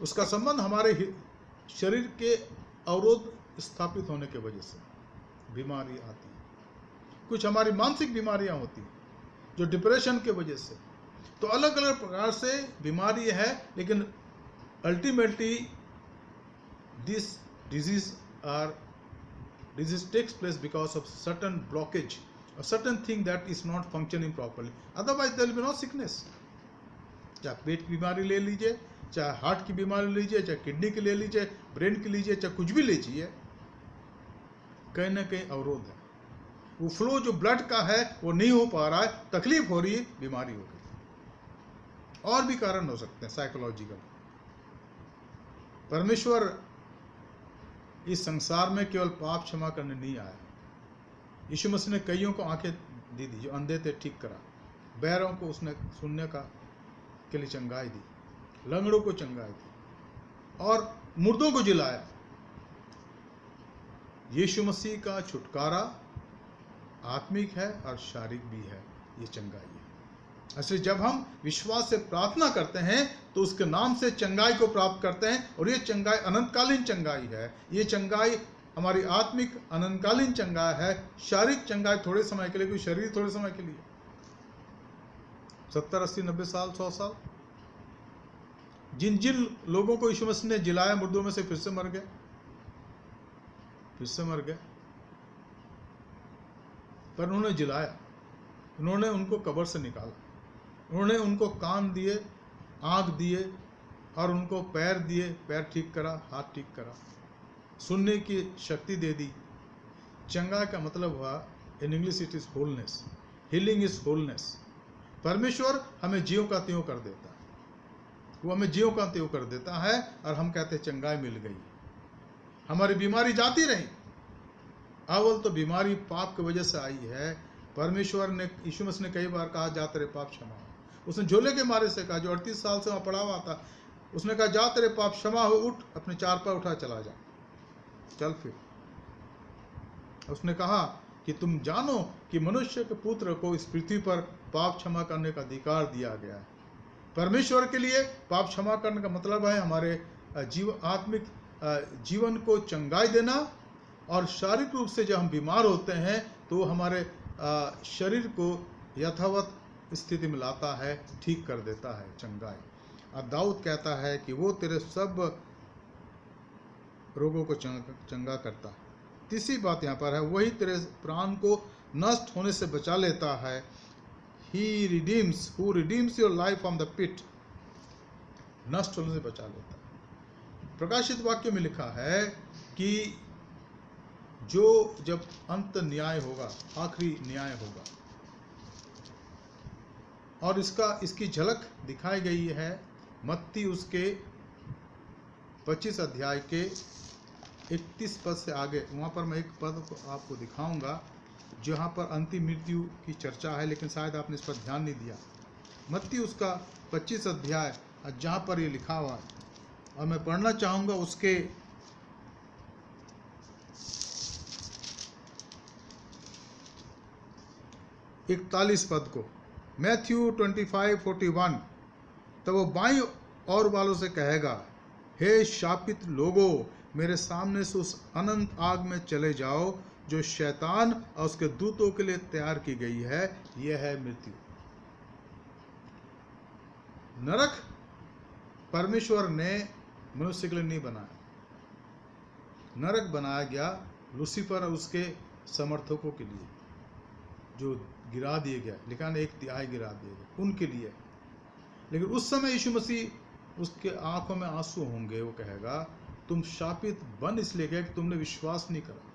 उसका संबंध हमारे शरीर के अवरोध स्थापित होने के वजह से बीमारी आती है। कुछ हमारी मानसिक बीमारियां होती हैं जो डिप्रेशन के वजह से। तो अलग अलग प्रकार से बीमारी है, लेकिन ultimately this disease takes place because of certain blockage or certain thing that is not functioning properly. Otherwise there will be no sickness. चाहे पेट की बीमारी ले लीजिए, चाहे हार्ट की बीमारी लीजिए, चाहे किडनी की ले लीजिए, ब्रेन की लीजिए, चाहे कुछ भी लीजिए, कहीं ना कहीं अवरोध है। वो फ्लो जो ब्लड का है वो नहीं हो पा रहा है, तकलीफ हो रही है, बीमारी हो गई। और भी कारण हो सकते हैं साइकोलॉजिकल। परमेश्वर इस संसार में केवल पाप क्षमा करने नहीं आया। यीशु मसीह ने कईयों को आंखें दी थी, जो अंधे थे ठीक करा, बहरों को उसने सुनने का के लिए चंगाई दी, लंगड़ों को चंगाई दी और मुर्दों को जिलाया। यीशु मसीह का छुटकारा आत्मिक है और शारीरिक भी है, ये चंगाई है। ऐसे जब हम विश्वास से प्रार्थना करते हैं तो उसके नाम से चंगाई को प्राप्त करते हैं, और ये चंगाई अनंतकालीन चंगाई है। ये चंगाई हमारी आत्मिक अनंतकालीन चंगाई है। शारीरिक चंगाई थोड़े समय के लिए, कोई शरीर थोड़े समय के लिए, 70, 80, 90 साल, 100 साल। जिन जिन लोगों को यीशु मसीह ने जिलाया, मुर्दों में से फिर से मर गए, फिर से मर गए, पर उन्होंने जिलाया, उन्होंने उनको कब्र से निकाला, उन्होंने उनको कान दिए, आँख दिए और उनको पैर दिए, पैर ठीक करा, हाथ ठीक करा, सुनने की शक्ति दे दी। चंगा का मतलब हुआ, in English it is wholeness, healing is wholeness. परमेश्वर हमें ज्यों का त्यों कर देता है, वो हमें ज्यों का त्यों कर देता है और हम कहते हैं चंगाई मिल गई। हमारी बीमारी जाती रही। अव्वल तो बीमारी पाप की वजह से आई है। परमेश्वर ने, यीशु मसीह ने कई बार कहा, जा तेरे पाप क्षमा हो। उसने झोले के मारे से कहा, जो 38 साल से वहाँ पड़ा हुआ था, उसने कहा, जा तेरे पाप क्षमा हो, उठ, अपने चारपाई उठा चला जा, चल फिर। उसने कहा कि तुम जानो कि मनुष्य के पुत्र को इस पृथ्वी पर पाप क्षमा करने का अधिकार दिया गया है। परमेश्वर के लिए पाप क्षमा करने का मतलब है हमारे आत्मिक जीवन को चंगाई देना, और शारीरिक रूप से जब हम बीमार होते हैं तो हमारे शरीर को यथावत स्थिति में लाता है, ठीक कर देता है, चंगाई। और दाऊद कहता है कि वो तेरे सब रोगों को चंगा करता है। तीसरी बात यहाँ पर है, वही तेरे प्राण को नष्ट होने से बचा लेता है। He redeems, who redeems your life from the pit. नष्ट होने से बचा लेता है। प्रकाशित वाक्य में लिखा है कि जो जब अंत न्याय होगा, आखिरी न्याय होगा, और इसकी झलक दिखाई गई है मत्ती उसके 25 अध्याय के 31 पद से आगे। वहाँ पर मैं एक पद को आपको दिखाऊंगा जहाँ पर अंतिम मृत्यु की चर्चा है, लेकिन शायद आपने इस पर ध्यान नहीं दिया। मत्ती उसका 25 अध्याय जहाँ पर ये लिखा हुआ है, और मैं पढ़ना चाहूँगा उसके 41 पद को। मैथ्यू 25:41। तब वो बाईं और वालों से कहेगा, हे शापित लोगों, मेरे सामने से उस अनंत आग में चले जाओ जो शैतान और उसके दूतों के लिए तैयार की गई है। यह है मृत्यु। नरक परमेश्वर ने मनुष्य के लिए नहीं बनाया। नरक बनाया गया लूसीफर और उसके समर्थकों के लिए, जो गिरा दिए गया, लेकिन 1/3 गिरा दिए गए उनके लिए। लेकिन उस समय यीशु मसीह उसके आंखों में आंसू होंगे। वो कहेगा, तुम शापित बन इसलिए गए कि तुमने विश्वास नहीं करा,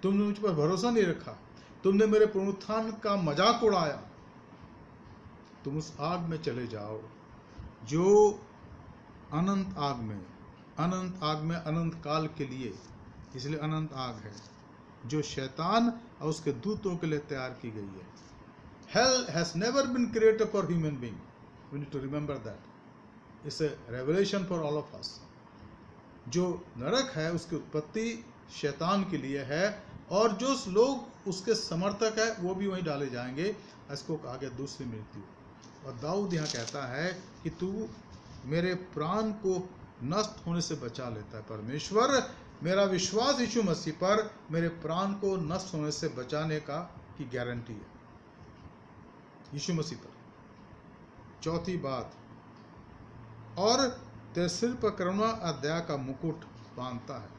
तुमने मुझ पर भरोसा नहीं रखा, तुमने मेरे पुनरुत्थान का मजाक उड़ाया। तुम उस आग में चले जाओ जो अनंत आग में अनंत काल के लिए, इसलिए अनंत आग है, जो शैतान और उसके दूतों के लिए तैयार की गई है। Hell has never been created for human being. We need to remember that. It's a revelation for all of us. जो नरक है उसकी उत्पत्ति शैतान के लिए है, और जो लोग उसके समर्थक है वो भी वहीं डाले जाएंगे। इसको कहा गया दूसरी मृत्यु। और दाऊद यहाँ कहता है कि तू मेरे प्राण को नष्ट होने से बचा लेता है। परमेश्वर, मेरा विश्वास यीशु मसीह पर मेरे प्राण को नष्ट होने से बचाने की गारंटी है, यीशु मसीह पर। चौथी बात, और तेरे सिर पर करुणा और दया का मुकुट बांधता है।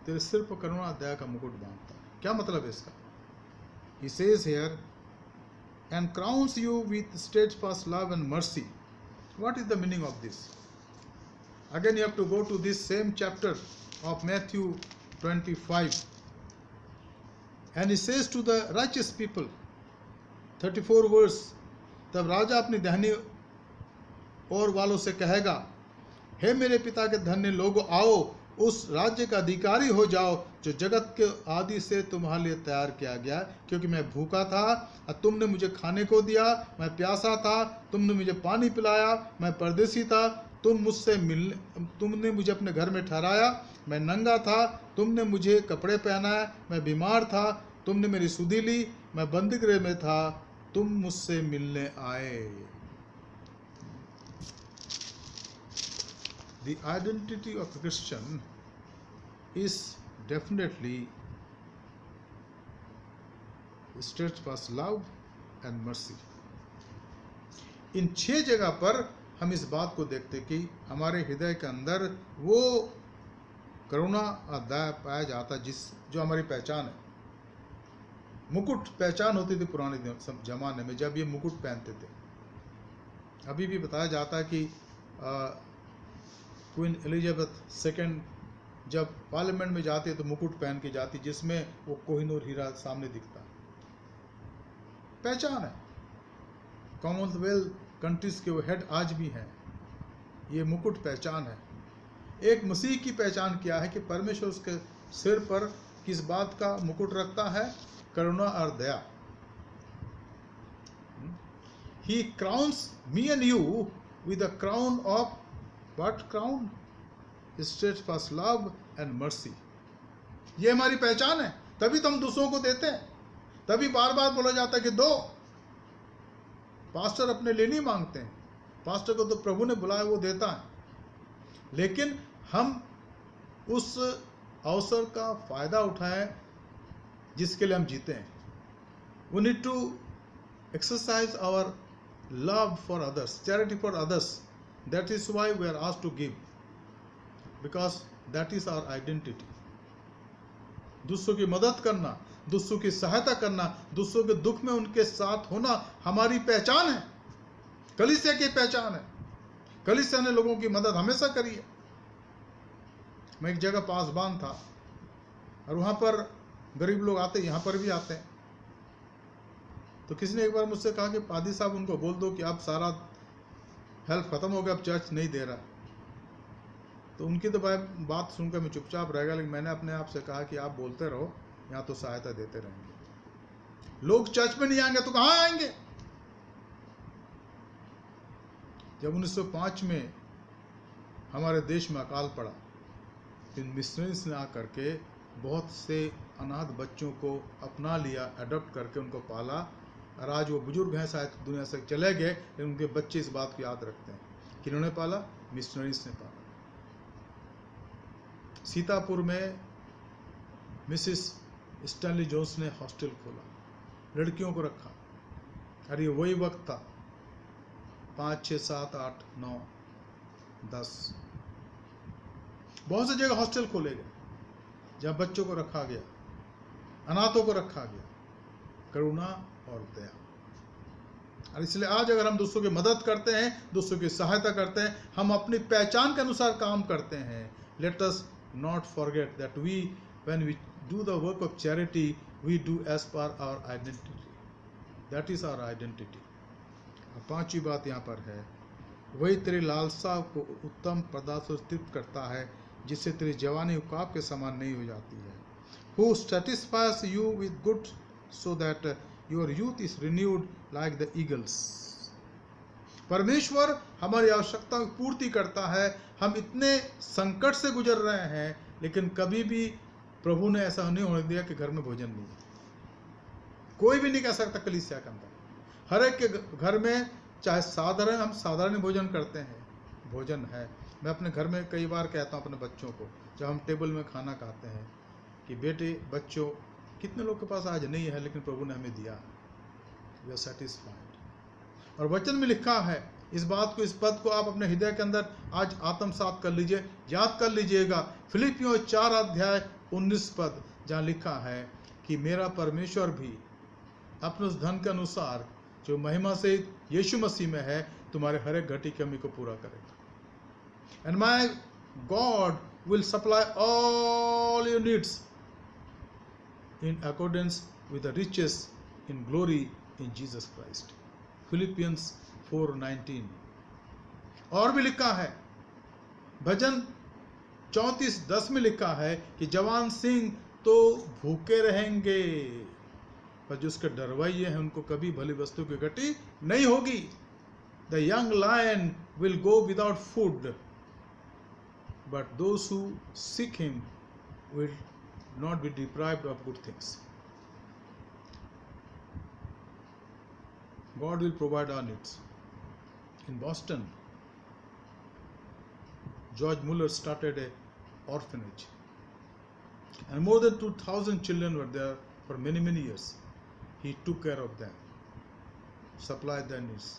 तेरे सिर पर करुणा और दया का मुकुट बांधता है। क्या मतलब है इसका? He says here, and crowns you with steadfast love and mercy. What is the meaning of this? Again you have to go to this same chapter of Matthew 25. And he says to the righteous people, 34 verse, तब राजा अपनी दाहिनी ओर वालों से कहेगा, हे मेरे पिता के धन्य लोगों, आओ उस राज्य का अधिकारी हो जाओ जो जगत के आदि से तुम्हारे लिए तैयार किया गया। क्योंकि मैं भूखा था और तुमने मुझे खाने को दिया, मैं प्यासा था तुमने मुझे पानी पिलाया, मैं परदेसी था तुमने मुझे अपने घर में ठहराया, मैं नंगा था तुमने मुझे कपड़े पहनाया, मैं बीमार था तुमने मेरी सुधि ली, मैं बंदीगृह में था तुम मुझसे मिलने आए। The identity of a Christian is definitely steadfast love and mercy. इन 6 जगह पर हम इस बात को देखते कि हमारे हृदय के अंदर वो करुणा और दया पाया जाता जो हमारी पहचान है। मुकुट पहचान होती थी पुराने जमाने में जब ये मुकुट पहनते थे। अभी भी बताया जाता है कि क्वीन एलिजाबेथ सेकेंड जब पार्लियामेंट में जाती है तो मुकुट पहन के जाती, जिसमें वो कोहिनूर हीरा सामने दिखता। पहचान है। कॉमनवेल्थ कंट्रीज के वो हेड आज भी हैं। ये मुकुट पहचान है। एक मसीह की पहचान क्या है कि परमेश्वर उसके सिर पर किस बात का मुकुट रखता है? करुणा और दया। He crowns me and you with a crown of what crown? Steadfast love and mercy. ये हमारी पहचान है। तभी तो हम दूसरों को देते हैं। तभी बार बार बोला जाता है कि दो। पास्टर अपने लिए नहीं मांगते हैं। पास्टर को तो प्रभु ने बुलाया, वो देता है। लेकिन हम उस अवसर का फायदा उठाएं जिसके लिए हम जीते हैं। We need to exercise our love for others, charity for others. That is why we are asked to give, because that is our identity. दूसरों की मदद करना, दूसरों की सहायता करना, दूसरों के दुख में उनके साथ होना हमारी पहचान है। कलीसिया की पहचान है। कलीसिया ने लोगों की मदद हमेशा करी है। मैं एक जगह पासबान था और वहाँ पर गरीब लोग आते, यहाँ पर भी आते हैं। तो किसी ने एक बार मुझसे कहा कि पादी साहब उनको बोल दो कि अब सारा हेल्प खत्म हो गया, अब चर्च नहीं दे रहा। तो उनकी तो बात सुनकर मैं चुपचाप रह गया, लेकिन मैंने अपने आप से कहा कि आप बोलते रहो, यहाँ तो सहायता देते रहेंगे। लोग चर्च में नहीं आएंगे तो कहाँ आएंगे? जब 1905 में हमारे देश में अकाल पड़ा, इन मिशनरीज ने आकर के बहुत से अनाथ बच्चों को अपना लिया, अडॉप्ट करके उनको पाला, और आज वो बुजुर्ग हैं, शायद दुनिया से चले गए, लेकिन उनके बच्चे इस बात को याद रखते हैं। किन्होंने पाला? मिशनरीज ने पाला। सीतापुर में मिसिस स्टैनली जोन्स ने हॉस्टल खोला, लड़कियों को रखा, और ये वही वक्त था 5, 6, 7, 8, 9, 10 बहुत सी जगह हॉस्टल खोले गए जहाँ बच्चों को रखा गया, अनाथों को रखा गया। करुणा और दया। और इसलिए आज अगर हम दूसरों की मदद करते हैं, दूसरों की सहायता करते हैं, हम अपनी पहचान के अनुसार काम करते हैं। Let us not forget that we when we do the work of charity we do as per our identity, that is our identity. और पांचवी बात यहाँ पर है, वही तेरी लालसा को उत्तम पदार्थ से तृप्त करता है, जिससे तेरी जवानी उकाब के समान नहीं हो जाती है। Who satisfies you with good so that your youth is renewed like the eagles। परमेश्वर हमारी आवश्यकताओं की पूर्ति करता है। हम इतने संकट से गुजर रहे हैं, लेकिन कभी भी प्रभु ने ऐसा नहीं होने दिया कि घर में भोजन नहीं है। कोई भी नहीं कह सकता कलीसिया के अंदर, हर एक के घर में, चाहे साधारण, हम साधारण भोजन करते हैं, भोजन है। मैं अपने घर में कई बार कहता हूँ अपने बच्चों को, जब हम टेबल में खाना खाते हैं, कि बेटे, बच्चों, कितने लोग के पास आज नहीं है, लेकिन प्रभु ने हमें दिया, वी आर सेटिस्फाइड। और वचन में लिखा है, इस बात को, इस पद को आप अपने हृदय के अंदर आज आत्मसात कर लीजिए, याद कर लीजिएगा। फिलिपियों 4:19, जहाँ लिखा है कि मेरा परमेश्वर भी अपने उस धन के अनुसार जो महिमा से यीशु मसीह में है, तुम्हारे हर एक घटी की कमी को पूरा करेगा। And my God will supply all your needs in accordance with the riches in glory in Jesus Christ। Philippians 4:19। और भी लिखा है, भजन 34:10 में लिखा है कि जवान सिंह तो भूखे रहेंगे, पर जो उसके डरवाइये हैं उनको कभी भली वस्तु की घटी नहीं होगी। The young lion will go without food, but those who seek him will not be deprived of good things। God will provide our needs। In Boston, George Muller started an orphanage, and more than 2,000 children were there for many, many years. He took care of them, supplied their needs।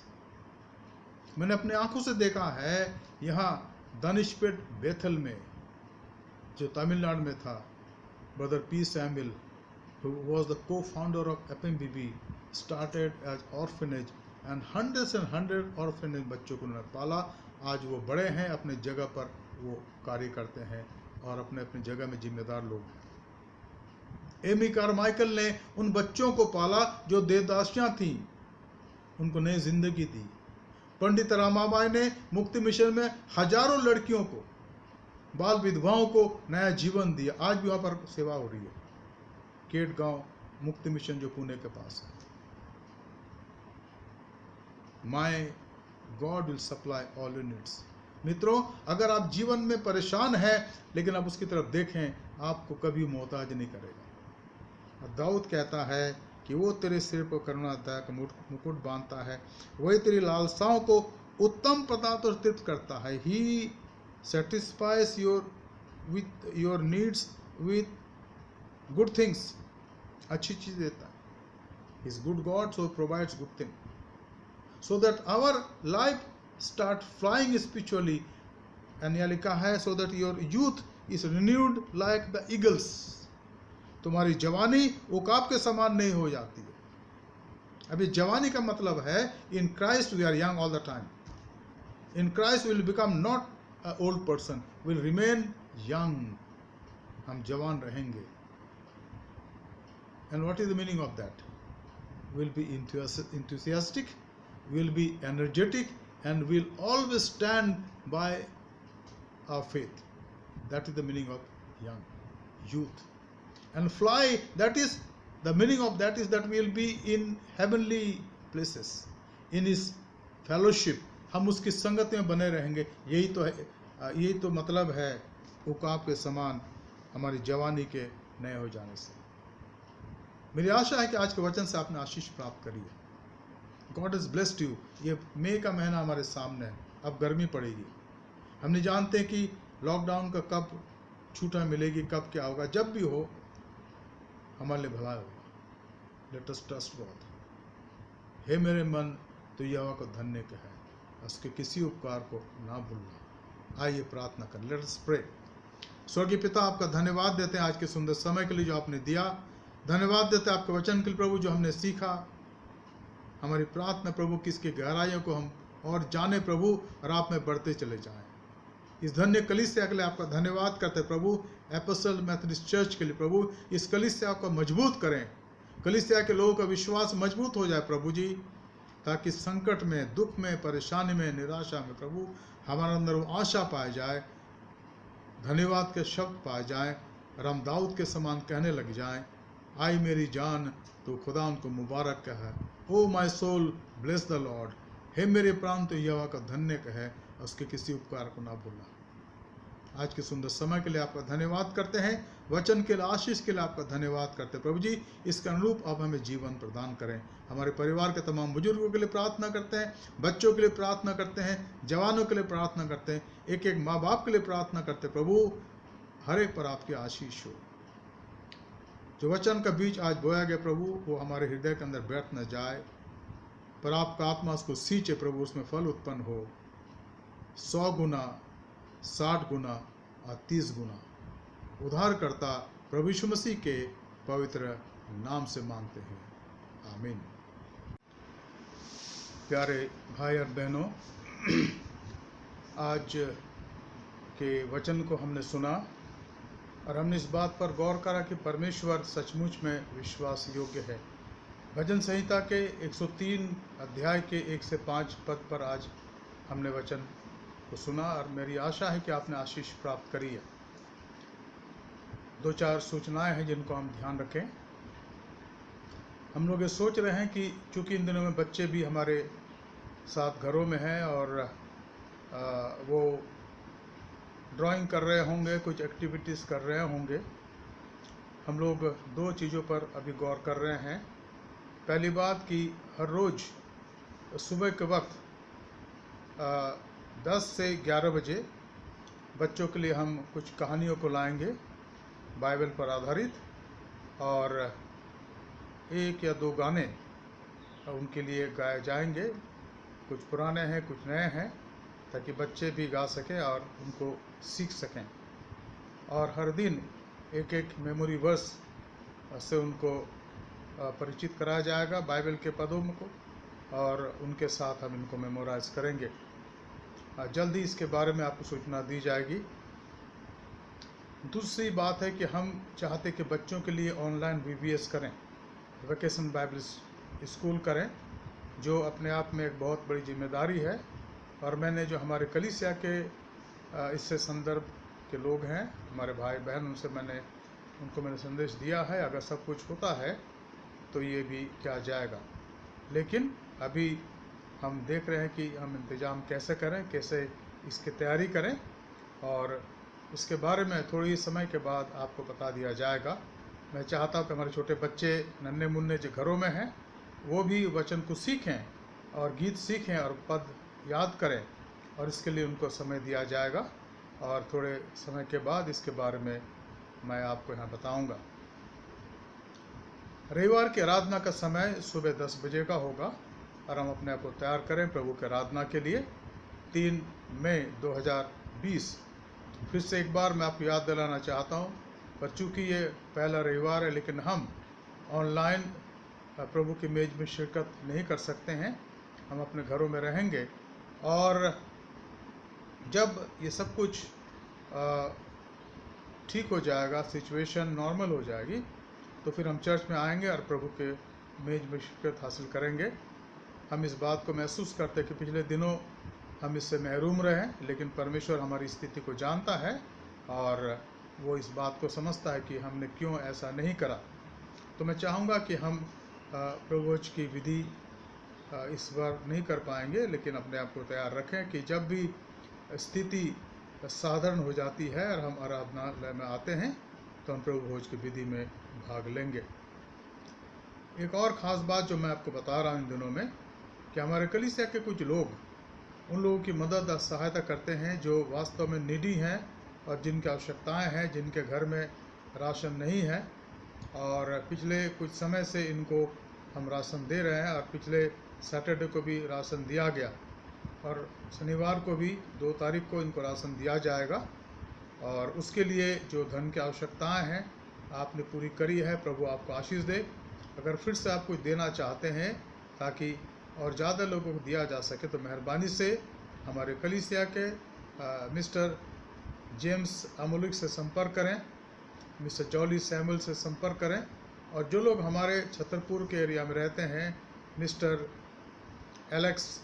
मैंने अपने आंखों से देखा है, यहाँ दानिशपेट बेथल में, जो तमिलनाडु में था, brother P Samuel, who was the co-founder of FMBB, started as orphanage and hundreds orphanage बच्चों को उन्होंने पाला। आज वो बड़े हैं, अपने जगह पर वो कार्य करते हैं और अपने अपनी जगह में जिम्मेदार लोग हैं। एमी कारमाइकल ने उन बच्चों को पाला जो देवदासियां थीं, उनको नई जिंदगी दी। पंडित रामाबाई ने मुक्ति मिशन में हजारों लड़कियों को, बाल विधवाओं को नया जीवन दिया। आज भी वहाँ पर सेवा हो रही है, केट गांव मुक्ति मिशन जो पुणे के पास है। My God will supply all your needs. मित्रों, अगर आप जीवन में परेशान हैं, लेकिन आप उसकी तरफ देखें, आपको कभी मोहताज नहीं करेगा। दाऊद कहता है कि वो तेरे सिर पर करुणा दया का मुकुट बांधता है, वही तेरी लालसाओं को उत्तम पदार्थों से तृप्त करता है। He satisfies your needs with good things. अच्छी चीज देता है। Is good God, so provides good thing, so that our life start flying spiritually. And यहाँ लिखा है, so that your youth is renewed like the eagles. तुम्हारी जवानी उकाब के समान नहीं हो जाती है। अभी जवानी का मतलब है, in Christ we are young all the time. In Christ will become not a old person, will remain young. हम जवान रहेंगे। And what is the meaning of that? Will be enthusiastic, will be energetic, and will always stand by our faith. That is the meaning of young, youth. And fly, that is the meaning of that is that we will be in heavenly places, in his fellowship. हम उसकी संगत में बने रहेंगे. यही तो है, यही तो मतलब है उकाब के समान हमारी जवानी के नए हो जाने से. मेरी आशा है कि आज के वचन से आपने आशीष प्राप्त करी है. God is blessed you. ये मई का महीना हमारे सामने है. अब गर्मी पड़ेगी. हम नहीं जानते कि लॉकडाउन का कब छूटा मिलेगी, कब क्या होगा. जब भी हो हमारे लिए भला होगा. Let us trust God. हे मेरे मन, तो यहोवा को धन्य कहे, उसके किसी उपकार को ना भूलना. आइए प्रार्थना करें. Let us pray. स्वर्गीय पिता, आपका धन्यवाद देते हैं आज के सुंदर समय के लिए जो आपने दिया. धन्यवाद देते हैं आपके वचन के लिए प्रभु, जो हमने सीखा. हमारी प्रार्थना प्रभु कि इसकी गहराइयों को हम और जाने प्रभु, और आप में बढ़ते चले जाएं. इस धन्य कलीसिया के लिए आपका धन्यवाद करते हैं प्रभु. एपोस्टल मेथोडिस्ट चर्च के लिए प्रभु, इस कलीसिया को मजबूत करें. कलीसिया के लोगों का विश्वास मजबूत हो जाए प्रभु जी, ताकि संकट में, दुख में, परेशानी में, निराशा में प्रभु हमारे अंदर वो आशा पाए जाए, धन्यवाद के शब्द पाए जाएं, और हम दाऊद के समान कहने लग जाएं, आई मेरी जान, तो खुदा उनको मुबारक कहे. O my soul bless the Lord. हे मेरे प्राण, तो यहोवा का धन्य कहे, उसके किसी उपकार को ना भूलना. आज के सुंदर समय के लिए आपका धन्यवाद करते हैं. वचन के लिए, आशीष के लिए आपका धन्यवाद करते हैं प्रभु जी. इसके अनुरूप आप हमें जीवन प्रदान करें. हमारे परिवार के तमाम बुजुर्गों के लिए प्रार्थना करते हैं, बच्चों के लिए प्रार्थना करते हैं, जवानों के लिए प्रार्थना करते हैं, एक एक माँ बाप के लिए प्रार्थना करते हैं प्रभु. हर एक पर आपकी आशीष हो. जो वचन का बीज आज बोया गया प्रभु, वो हमारे हृदय के अंदर बैठ न जाए, पर आपका आत्मा उसको सींचे प्रभु, उसमें फल उत्पन्न हो. 100 गुना, 60 गुना और 30 गुना. उद्धारकर्ता प्रभु यीशु मसीह के पवित्र नाम से मांगते हैं. आमीन. प्यारे भाई और बहनों, आज के वचन को हमने सुना और हमने इस बात पर गौर करा कि परमेश्वर सचमुच में विश्वास योग्य है. भजन संहिता के 103 अध्याय के 1 से 5 पद पर आज हमने वचन को सुना, और मेरी आशा है कि आपने आशीष प्राप्त करी है. 2-4 सूचनाएं हैं जिनको हम ध्यान रखें. हम लोग ये सोच रहे हैं कि चूंकि इन दिनों में बच्चे भी हमारे साथ घरों में हैं और वो ड्राइंग कर रहे होंगे, कुछ एक्टिविटीज़ कर रहे होंगे. हम लोग 2 चीज़ों पर अभी गौर कर रहे हैं. पहली बात कि हर रोज़ सुबह के वक्त 10 से 11 बजे बच्चों के लिए हम कुछ कहानियों को लाएंगे बाइबल पर आधारित, और 1 या 2 गाने उनके लिए गाए जाएंगे. कुछ पुराने हैं, कुछ नए हैं, ताकि बच्चे भी गा सकें और उनको सीख सकें. और हर दिन एक एक मेमोरी वर्स से उनको परिचित कराया जाएगा बाइबल के पदों को, और उनके साथ हम इनको मेमोराइज करेंगे. जल्दी इसके बारे में आपको सूचना दी जाएगी. दूसरी बात है कि हम चाहते कि बच्चों के लिए ऑनलाइन VBS करें, वेकेशन बाइबल स्कूल करें, जो अपने आप में एक बहुत बड़ी जिम्मेदारी है. और मैंने जो हमारे कलीसिया के इससे संदर्भ के लोग हैं, हमारे भाई बहन, उनसे मैंने संदेश दिया है, अगर सब कुछ होता है तो ये भी किया जाएगा. लेकिन अभी हम देख रहे हैं कि हम इंतज़ाम कैसे करें, कैसे इसकी तैयारी करें, और इसके बारे में थोड़ी समय के बाद आपको बता दिया जाएगा. मैं चाहता हूँ कि हमारे छोटे बच्चे, नन्हे मुन्ने जो घरों में हैं, वो भी वचन को सीखें और गीत सीखें और पद याद करें, और इसके लिए उनको समय दिया जाएगा. और थोड़े समय के बाद इसके बारे में मैं आपको यहाँ बताऊँगा. रविवार की आराधना का समय सुबह 10 बजे का होगा, और हम अपने आप को तैयार करें प्रभु की आराधना के लिए. 3 मई 2020. फिर से एक बार मैं आपको याद दिलाना चाहता हूँ, पर चूँकि ये पहला रविवार है, लेकिन हम ऑनलाइन प्रभु की मेज में शिरकत नहीं कर सकते हैं. हम अपने घरों में रहेंगे, और जब ये सब कुछ ठीक हो जाएगा, सिचुएशन नॉर्मल हो जाएगी, तो फिर हम चर्च में आएंगे और प्रभु के मेज में शिरकत हासिल करेंगे. हम इस बात को महसूस करते हैं कि पिछले दिनों हम इससे महरूम रहे, लेकिन परमेश्वर हमारी स्थिति को जानता है, और वो इस बात को समझता है कि हमने क्यों ऐसा नहीं करा। तो मैं चाहूँगा कि हम प्रभु भोज की विधि इस बार नहीं कर पाएंगे, लेकिन अपने आप को तैयार रखें कि जब भी स्थिति साधारण हो जाती है और हम आराधनालय में आते हैं तो हम प्रभु भोज की विधि में भाग लेंगे। एक और ख़ास बात जो मैं आपको बता रहा हूँ इन दिनों में, कि हमारे कलीसिया के कुछ लोग उन लोगों की मदद और सहायता करते हैं जो वास्तव में नीडी हैं और जिनकी आवश्यकताएं हैं, जिनके घर में राशन नहीं है। और पिछले कुछ समय से इनको हम राशन दे रहे हैं और पिछले सैटरडे को भी राशन दिया गया और शनिवार को भी 2 तारीख को इनको राशन दिया जाएगा। और उसके लिए जो धन की आवश्यकताएं हैं आपने पूरी करी है। प्रभु आपको आशीष दे। अगर फिर से आप कुछ देना चाहते हैं ताकि और ज़्यादा लोगों को दिया जा सके तो मेहरबानी से हमारे कलीसिया के मिस्टर जेम्स अमोलिक से संपर्क करें, मिस्टर जॉली सैमुअल से संपर्क करें। और जो लोग हमारे छतरपुर के एरिया में रहते हैं मिस्टर एलेक्स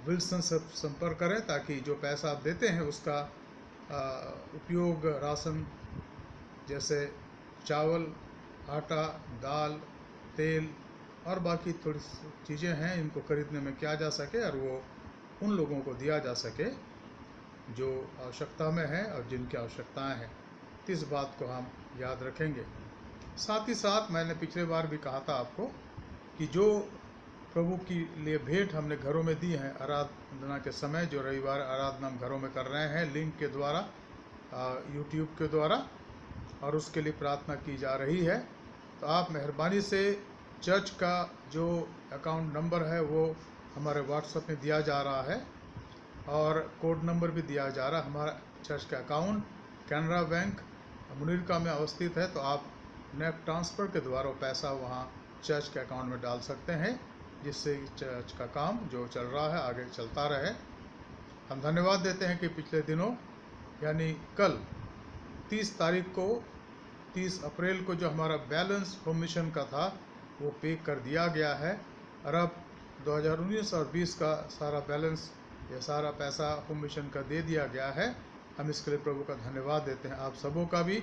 विल्सन से संपर्क करें, ताकि जो पैसा आप देते हैं उसका उपयोग राशन जैसे चावल, आटा, दाल, तेल और बाकी थोड़ी चीज़ें हैं इनको खरीदने में किया जा सके और वो उन लोगों को दिया जा सके जो आवश्यकता में है और जिनकी आवश्यकताएं हैं। तो इस बात को हम याद रखेंगे। साथ ही साथ मैंने पिछले बार भी कहा था आपको कि जो प्रभु के लिए भेंट हमने घरों में दी हैं आराधना के समय, जो रविवार आराधना हम घरों में कर रहे हैं लिंक के द्वारा, यूट्यूब के द्वारा, और उसके लिए प्रार्थना की जा रही है। तो आप मेहरबानी से चर्च का जो अकाउंट नंबर है वो हमारे व्हाट्सएप में दिया जा रहा है और कोड नंबर भी दिया जा रहा है। हमारा चर्च का अकाउंट कैनरा बैंक मुनीरका में अवस्थित है, तो आप नेट ट्रांसफ़र के द्वारा पैसा वहाँ चर्च के अकाउंट में डाल सकते हैं, जिससे चर्च का काम जो चल रहा है आगे चलता रहे। हम धन्यवाद देते हैं कि पिछले दिनों यानी कल 30 तारीख को 30 अप्रैल को जो हमारा बैलेंस होम मिशन का था वो पे कर दिया गया है और अब 2019 और 20 का सारा बैलेंस या सारा पैसा होम मिशन का दे दिया गया है। हम इसके लिए प्रभु का धन्यवाद देते हैं। आप सबों का भी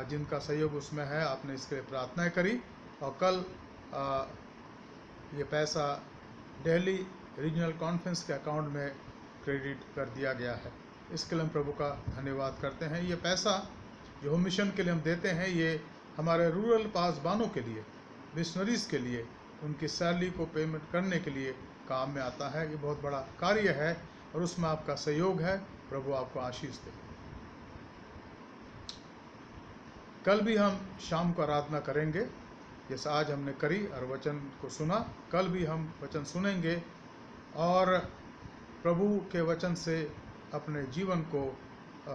जिनका सहयोग उसमें है, आपने इसके लिए प्रार्थनाएं करी और कल ये पैसा दिल्ली रीजनल कॉन्फ्रेंस के अकाउंट में क्रेडिट कर दिया गया है। इसके लिए हम प्रभु का धन्यवाद करते हैं। ये पैसा जो होम मिशन के लिए हम देते हैं ये हमारे रूरल पासबानों के लिए, मिशनरीज़ के लिए, उनकी सैलरी को पेमेंट करने के लिए काम में आता है। ये बहुत बड़ा कार्य है और उसमें आपका सहयोग है। प्रभु आपको आशीष दे। कल भी हम शाम को आराधना करेंगे जैसा आज हमने करी और वचन को सुना। कल भी हम वचन सुनेंगे और प्रभु के वचन से अपने जीवन को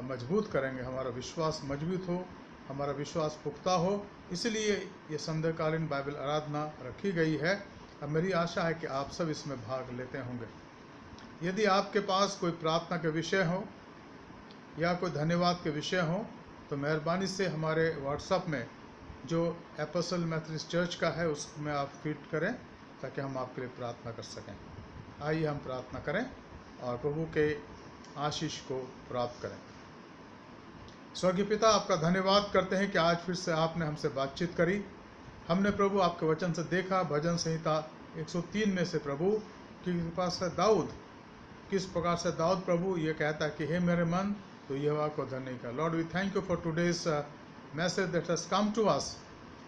मजबूत करेंगे। हमारा विश्वास मजबूत हो, हमारा विश्वास पुख्ता हो। इसलिए ये संध्याकालीन बाइबल आराधना रखी गई है। अब मेरी आशा है कि आप सब इसमें भाग लेते होंगे। यदि आपके पास कोई प्रार्थना के विषय हो या कोई धन्यवाद के विषय हो तो मेहरबानी से हमारे व्हाट्सएप में जो एपोस्टल मेथोडिस्ट चर्च का है उसमें आप फीड करें ताकि हम आपके लिए प्रार्थना कर सकें। आइए हम प्रार्थना करें और प्रभु के आशीष को प्राप्त करें। स्वर्गीय पिता, आपका धन्यवाद करते हैं कि आज फिर से आपने हमसे बातचीत करी। हमने प्रभु आपके वचन से देखा भजन संहिता 103 में से प्रभु किस प्रकार से दाऊद प्रभु ये कहता है कि हे मेरे मन तो यहोवा को धन्य कर। Lord, we thank you for today's message that has come to us,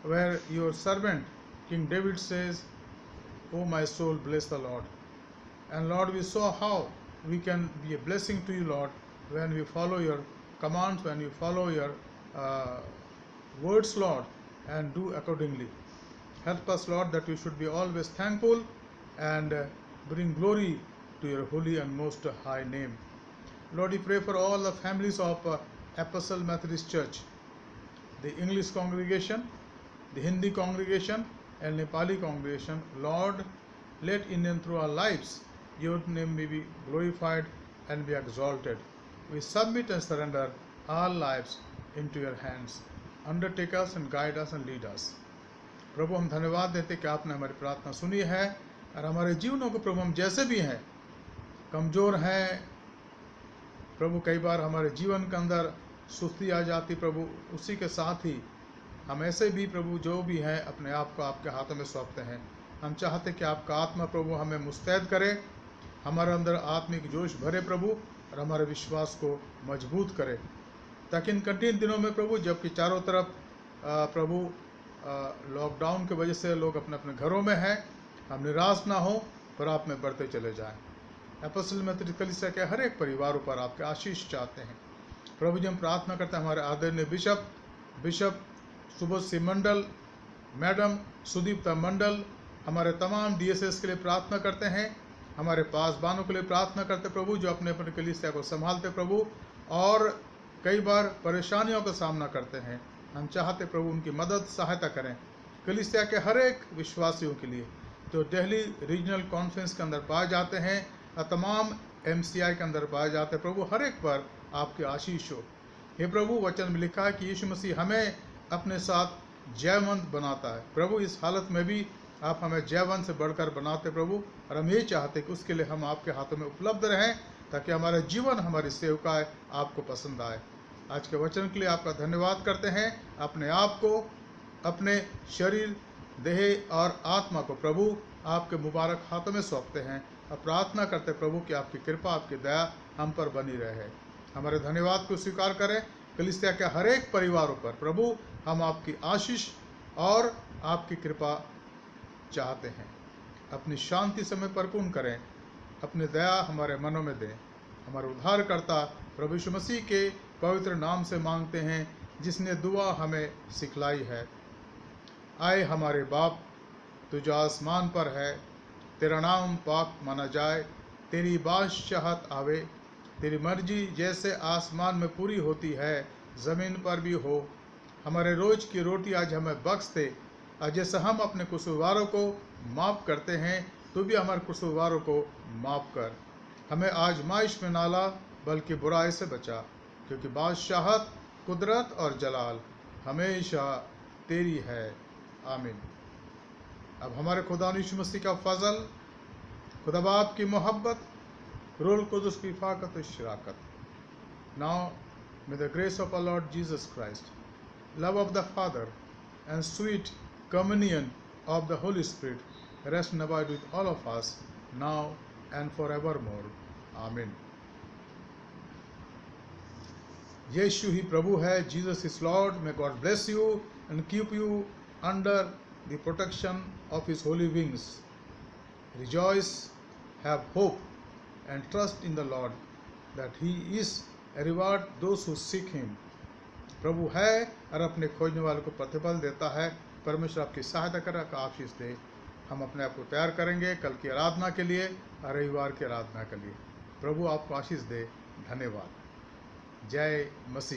where your servant King David says, "Oh my soul, bless the Lord." And Lord, we saw how we can be a blessing to you, Lord, when we follow your commands, when you follow your words, Lord, and do accordingly. Help us, Lord, that we should be always thankful and bring glory to your holy and most high name. Lord, we pray for all the families of Apostle Methodist Church, the English congregation, the Hindi congregation, and Nepali congregation. Lord, let in and through our lives your name may be glorified and be exalted. We submit and surrender our lives into your hands. Undertake us and guide us and lead us. प्रभु, हम धन्यवाद देते कि आपने हमारी प्रार्थना सुनी है और हमारे जीवनों को प्रभु हम जैसे भी हैं, कमज़ोर हैं प्रभु, कई बार हमारे जीवन के अंदर सुस्ती आ जाती प्रभु, उसी के साथ ही हम ऐसे भी प्रभु जो भी हैं अपने आप को आपके हाथों में सौंपते हैं। हम चाहते कि आपका आत्मा प्रभु हमें मुस्तैद करे, हमारे अंदर आत्मिक जोश भरे प्रभु, और हमारे विश्वास को मजबूत करे, ताकि इन कठिन दिनों में प्रभु, जबकि चारों तरफ प्रभु लॉकडाउन की वजह से लोग अपने अपने घरों में हैं, हम निराश ना हो पर आप में बढ़ते चले जाएं। एपोस्टल मेथोडिस्ट कलीसिया के हर एक परिवारों पर आपके आशीष चाहते हैं प्रभु जी। हम प्रार्थना करते हैं हमारे आदरणीय बिशप सुबोध मंडल, मैडम सुदीप्ता मंडल, हमारे तमाम DSS के लिए प्रार्थना करते हैं, हमारे पासबानों के लिए प्रार्थना करते प्रभु, जो अपने अपने कलीसिया को संभालते प्रभु और कई बार परेशानियों का सामना करते हैं। हम चाहते प्रभु उनकी मदद सहायता करें। कलीसिया के हर एक विश्वासियों के लिए जो दिल्ली रीजनल कॉन्फ्रेंस के अंदर पाए जाते हैं और तमाम MCI के अंदर पाए जाते हैं प्रभु, हर एक पर आपकी आशीष हो। हे प्रभु, वचन में लिखा है कि यीशु मसीह हमें अपने साथ जयवंत बनाता है प्रभु। इस हालत में भी आप हमें जयवंत से बढ़कर बनाते प्रभु, और हम ये चाहते कि उसके लिए हम आपके हाथों में उपलब्ध रहें, ताकि हमारा जीवन, हमारी सेवकाएं आपको पसंद आए। आज के वचन के लिए आपका धन्यवाद करते हैं। अपने आप को, अपने शरीर, देह और आत्मा को प्रभु आपके मुबारक हाथों में सौंपते हैं और प्रार्थना करते प्रभु कि आपकी कृपा, आपकी दया हम पर बनी रहे। हमारे धन्यवाद को स्वीकार करें। कलीसिया के हर एक परिवारों पर प्रभु हम आपकी आशीष और आपकी कृपा चाहते हैं। अपनी शांति समय परिपूर्ण करें, अपनी दया हमारे मनों में दें। हमारे उद्धारकर्ता प्रभु यीशु मसीह के पवित्र नाम से मांगते हैं, जिसने दुआ हमें सिखलाई है। आए हमारे बाप, तू जो आसमान पर है, तेरा नाम पाक माना जाए, तेरी बादशाहत आवे, तेरी मर्जी जैसे आसमान में पूरी होती है ज़मीन पर भी हो। हमारे रोज की रोटी आज हमें बख्श दे, और जैसे हम अपने कसूरवारों को माफ़ करते हैं, तू भी हमारे कसूरवारों को माफ़ कर। हमें आजमाइश में ना ला, बल्कि बुराई से बचा, क्योंकि बादशाहत, कुदरत और जलाल हमेशा तेरी है। आमीन। अब हमारे खुदा यीशु मसीह का फजल, खुदा बाप की मोहब्बत, रूह कुदस की फाकत और शराकत, now may the grace of our Lord Jesus Christ, love of the Father, and sweet communion of the Holy Spirit rest and abide with all of us now and forevermore. Amen. यीशु ही प्रभु है, Jesus is Lord. May God bless you and keep you under the protection of His holy wings. Rejoice, have hope, and trust in the Lord, that He is a reward those who seek Him. प्रभु है और अपने खोजने वालों को प्रतिफल देता है। परमेश्वर आपकी सहायता करे, आपका आशीष दे। हम अपने आप को तैयार करेंगे कल की आराधना के लिए और रविवार की आराधना के लिए। प्रभु आपको आशीष दे। धन्यवाद। जय मसीह।